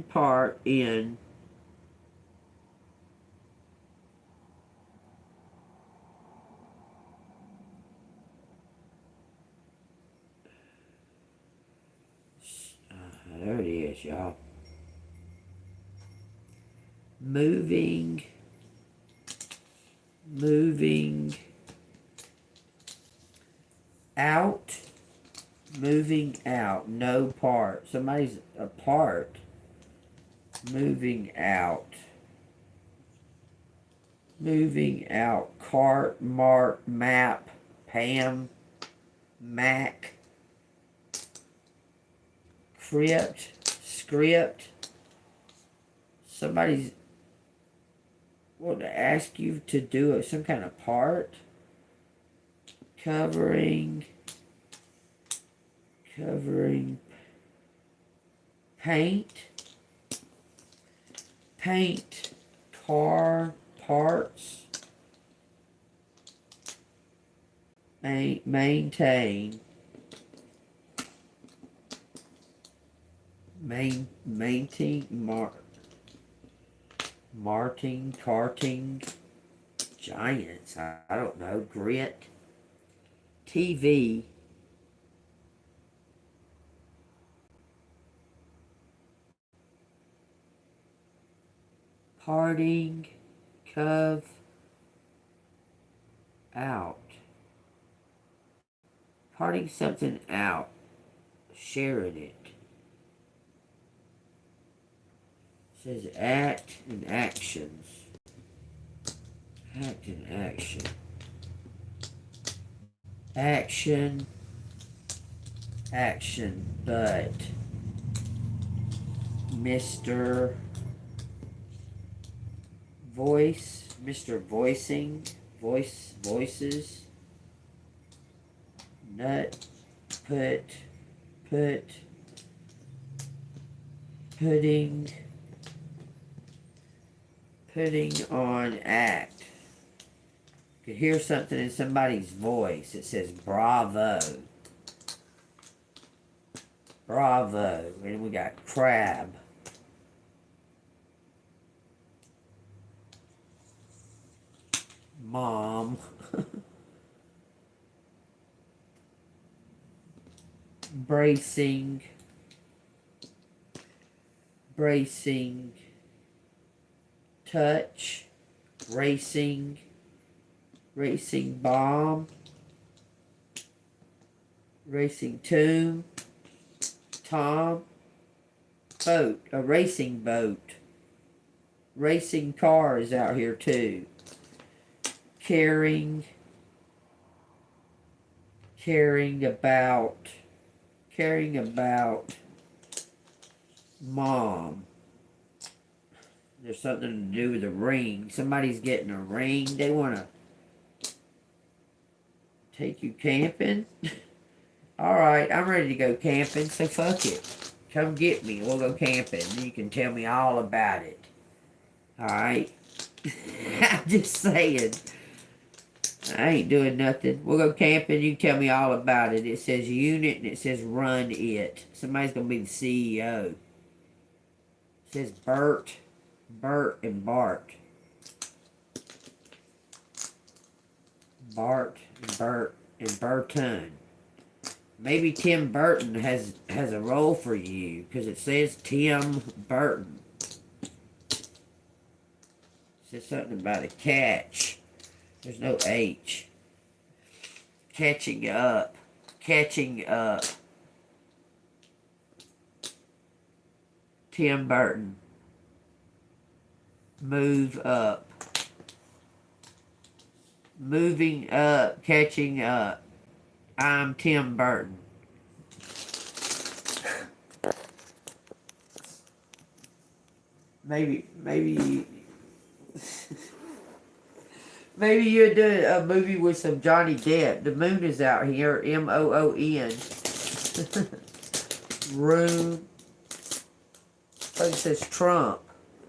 part in there it is, y'all. Moving out. Moving out. No part. Somebody's apart. Moving out. Moving out. Cart, mark, map, Pam, Mac, crypt, script. Somebody's want to ask you to do some kind of part. Covering, paint, car, parts, maintain, carting, giants, I don't know, grit, TV, parting, cove, out, parting something out, sharing it. It says act and actions. Act and action. Action, but Mr. Voice, Mr. Voicing, voices, nut, putting on act. You could hear something in somebody's voice. It says bravo. Bravo. And we got crab. Mom. Bracing. Touch. Racing bomb. Racing tomb. Tom. Boat. A racing boat. Racing car is out here too. Caring about mom. There's something to do with a ring. Somebody's getting a ring. They want to take you camping. Alright, I'm ready to go camping, so fuck it. Come get me. We'll go camping. You can tell me all about it. Alright? I'm just saying. I ain't doing nothing. We'll go camping. You can tell me all about it. It says unit and it says run it. Somebody's going to be the CEO. It says Bert and Bart. Bart and Burton. Maybe Tim Burton has a role for you because it says Tim Burton. It says something about a catch. There's no H. Catching up. Tim Burton. Move up. Moving up. Catching up. I'm Tim Burton. Maybe you're doing a movie with some Johnny Depp. The moon is out here. M-O-O-N. Room. It says Trump.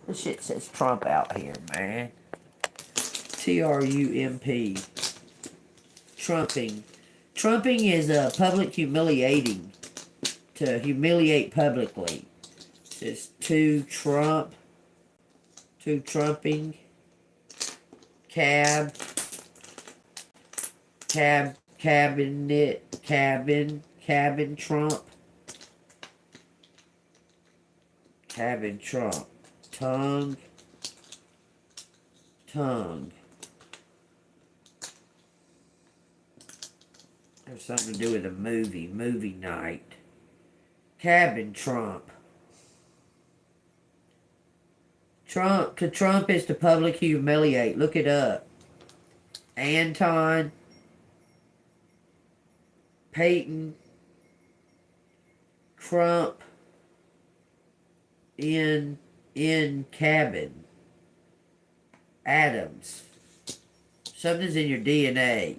This shit says Trump out here, man. T-R-U-M-P. Trumping. Trumping is public humiliating. To humiliate publicly. It says to Trump. To trumping. Cabinet, cabin, Trump. Cabin, Trump. Tongue. There's something to do with a movie night. Cabin, Trump. To trump is to public humiliate. Look it up. Anton Peyton Crump in cabin. Adams. Something's in your DNA.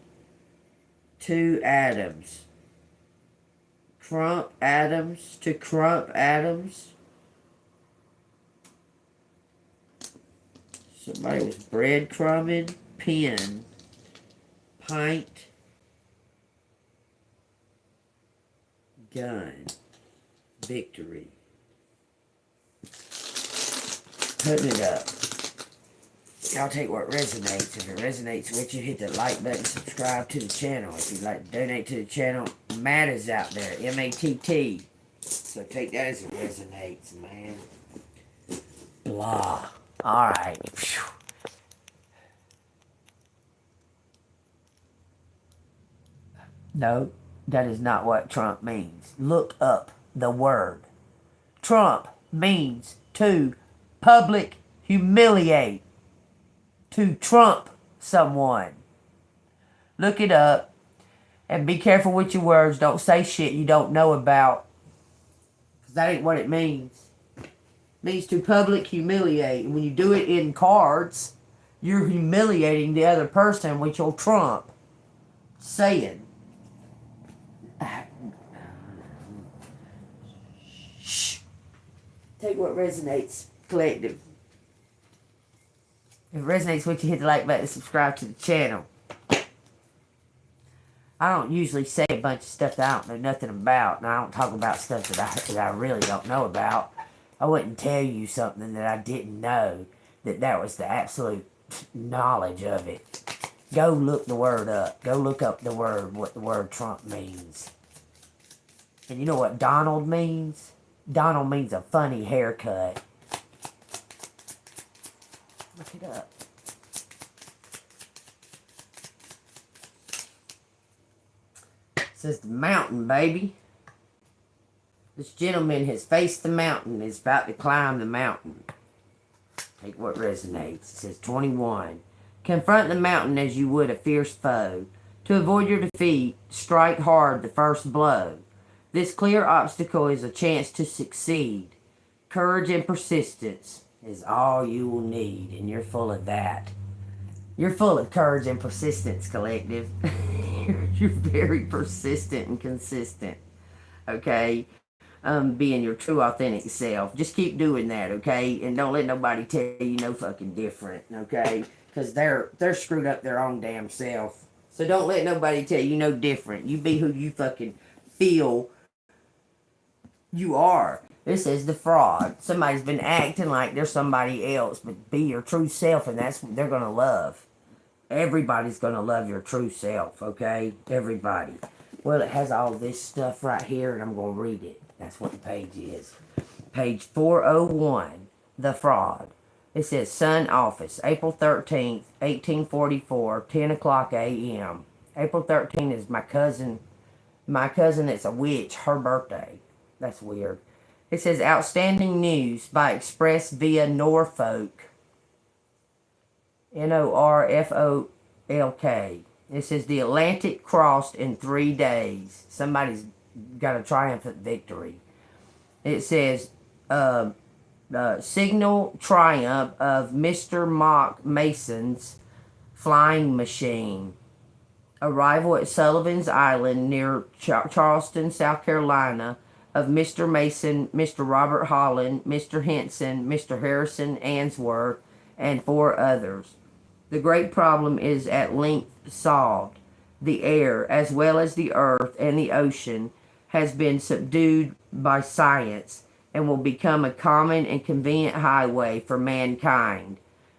2 Adams. Crump Adams. To crump Adams. Somebody was breadcrumbing. Pen. Pint. Gun. Victory. Putting it up. Y'all take what resonates. If it resonates with you, hit the like button, subscribe to the channel. If you'd like to donate to the channel, Matt is out there. M-A-T-T. So take that as it resonates, man. Blah. Alright. No, that is not what Trump means. Look up the word. Trump means to public humiliate. To trump someone. Look it up. And be careful with your words. Don't say shit you don't know about. Because that ain't what it means. It means to public humiliate. And when you do it in cards, you're humiliating the other person with your trump. Saying. Shh. Take what resonates, collective. If it resonates with you, hit the like button and subscribe to the channel. I don't usually say a bunch of stuff that I don't know nothing about. And I don't talk about stuff that I really don't know about. I wouldn't tell you something that I didn't know. That was the absolute knowledge of it. Go look the word up. Go look up the word, what the word Trump means. And you know what Donald means? Donald means a funny haircut. Look it up. It says the mountain, baby. This gentleman has faced the mountain, is about to climb the mountain. Take what resonates. It says 21. Confront the mountain as you would a fierce foe. To avoid your defeat, strike hard the first blow. This clear obstacle is a chance to succeed. Courage and persistence is all you will need, and you're full of that. You're full of courage and persistence, collective. You're very persistent and consistent, okay? Being your true, authentic self. Just keep doing that, okay? And don't let nobody tell you no fucking different, okay? Because they're screwed up their own damn self. So don't let nobody tell you no different. You be who you fucking feel you are. This is the fraud. Somebody's been acting like they're somebody else, but be your true self, and that's what they're going to love. Everybody's going to love your true self, okay? Everybody. Well, it has all this stuff right here, and I'm going to read it. That's what the page is. Page 401, The Fraud. It says, Sun Office, April 13th, 1844, 10 o'clock a.m. April 13th is my cousin that's a witch, her birthday. That's weird. It says, outstanding news by express via Norfolk. Norfolk. It says, the Atlantic crossed in 3 days. Somebody's got a triumphant victory. It says, signal triumph of Mr. Mock Mason's flying machine. Arrival at Sullivan's Island near Charleston, South Carolina, of Mr. Mason, Mr. Robert Holland, Mr. Henson, Mr. Harrison Answorth, and 4 others. The great problem is at length solved. The air, as well as the earth and the ocean, has been subdued by science and will become a common and convenient highway for mankind.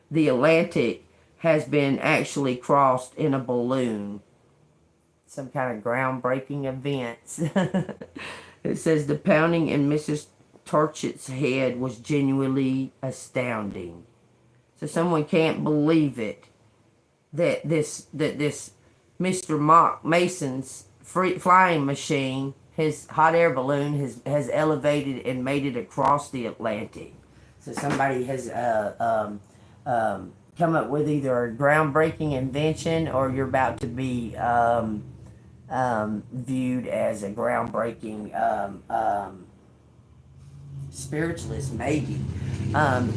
The Atlantic has been actually crossed in a balloon. Some kind of groundbreaking events. It says the pounding in Mrs. Torchett's head was genuinely astounding. So someone can't believe it that this Mr. Mock Mason's flying machine, his hot air balloon, has elevated and made it across the Atlantic. So somebody has come up with either a groundbreaking invention, or you're about to be viewed as a groundbreaking spiritualist, maybe.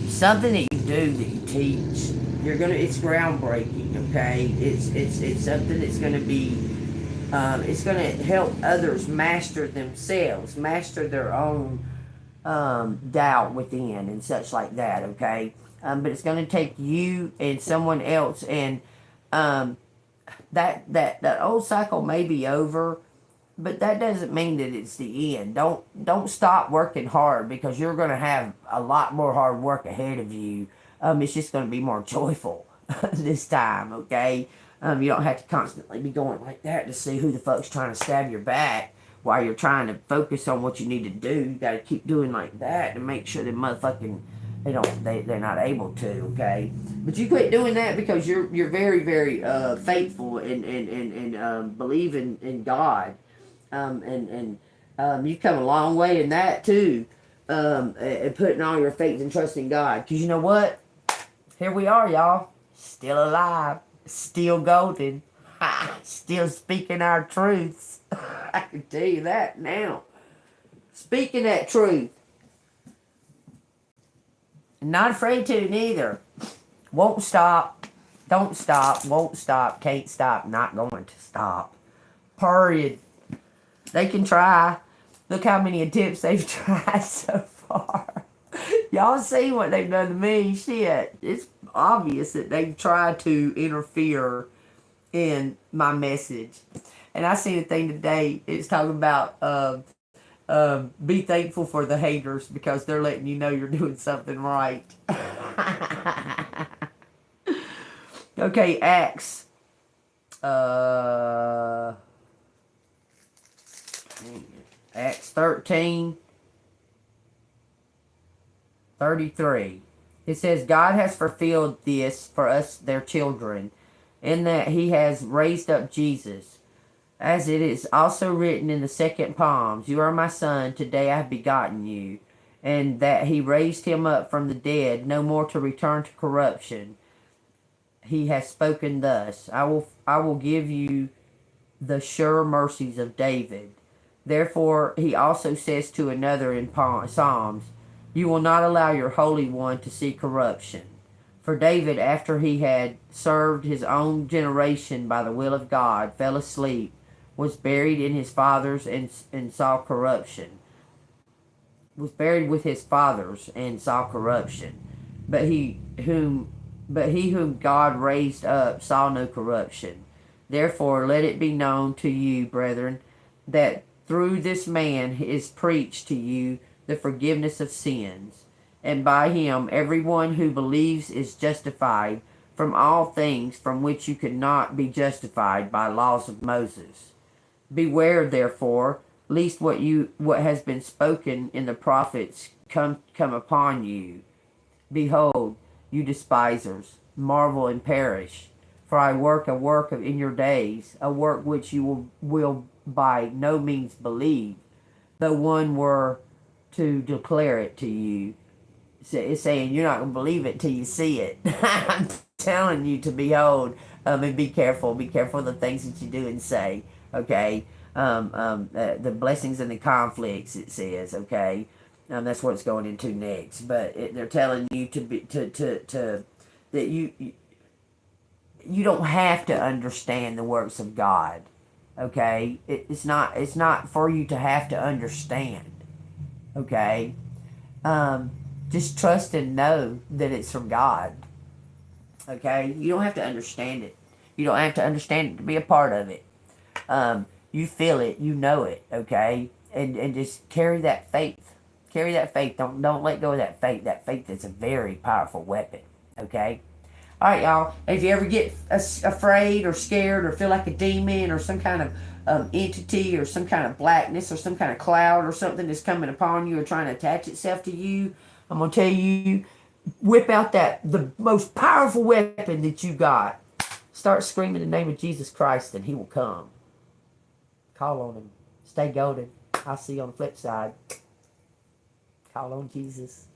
Something that you do, that you teach, it's groundbreaking. Okay, it's something that's gonna be. It's going to help others master themselves, master their own doubt within and such like that, okay? But it's going to take you and someone else, and that old cycle may be over, but that doesn't mean that it's the end. Don't stop working hard, because you're going to have a lot more hard work ahead of you. It's just going to be more joyful this time, okay? You don't have to constantly be going like that to see who the fuck's trying to stab your back while you're trying to focus on what you need to do. You got to keep doing like that to make sure that motherfucking they're not able to, okay? But you quit doing that, because you're very, very faithful and believe in God, and you've come a long way in that too, and putting all your faith and trust in God. Because you know what? Here we are, y'all, still alive. Still golden. Still speaking our truths. I can tell you that now. Speaking that truth. Not afraid to neither. Won't stop. Don't stop. Won't stop. Can't stop. Not going to stop. Period. They can try. Look how many attempts they've tried so far. Y'all see what they've done to me. Shit. It's obvious that they've tried to interfere in my message. And I seen a thing today. It's talking about be thankful for the haters, because they're letting you know you're doing something right. Okay, Acts. Acts 13:33. It says, God has fulfilled this for us, their children, in that he has raised up Jesus. As it is also written in the second Psalms, you are my son, today I have begotten you. And that he raised him up from the dead, no more to return to corruption. He has spoken thus, I will give you the sure mercies of David. Therefore he also says to another in Psalms, you will not allow your Holy One to see corruption. For David, after he had served his own generation by the will of God, fell asleep, was buried in his fathers, and saw corruption. Was buried with his fathers and saw corruption. But he whom God raised up saw no corruption. Therefore let it be known to you, brethren, that through this man is preached to you the forgiveness of sins, and by him everyone who believes is justified from all things from which you could not be justified by laws of Moses. Beware therefore, lest what has been spoken in the prophets come upon you. Behold, you despisers, marvel and perish. For I work a work in your days, a work which you will by no means believe, though one were to declare it to you. It's saying you're not going to believe it till you see it. I'm telling you to behold, and be careful. Be careful of the things that you do and say, okay? The blessings and the conflicts, it says, okay? That's what it's going into next. But they're telling you that you don't have to understand the works of God, okay? It's not for you to have to understand. Okay, just trust and know that it's from God. Okay, you don't have to understand it. You don't have to understand it to be a part of it. You feel it, you know it. Okay, and just carry that faith. Carry that faith. Don't let go of that faith. That faith is a very powerful weapon. Okay. All right, y'all. If you ever get afraid or scared or feel like a demon or some kind of entity or some kind of blackness or some kind of cloud or something that's coming upon you or trying to attach itself to you, I'm going to tell you, whip out the most powerful weapon that you got. Start screaming the name of Jesus Christ and he will come. Call on him. Stay golden. I'll see you on the flip side. Call on Jesus.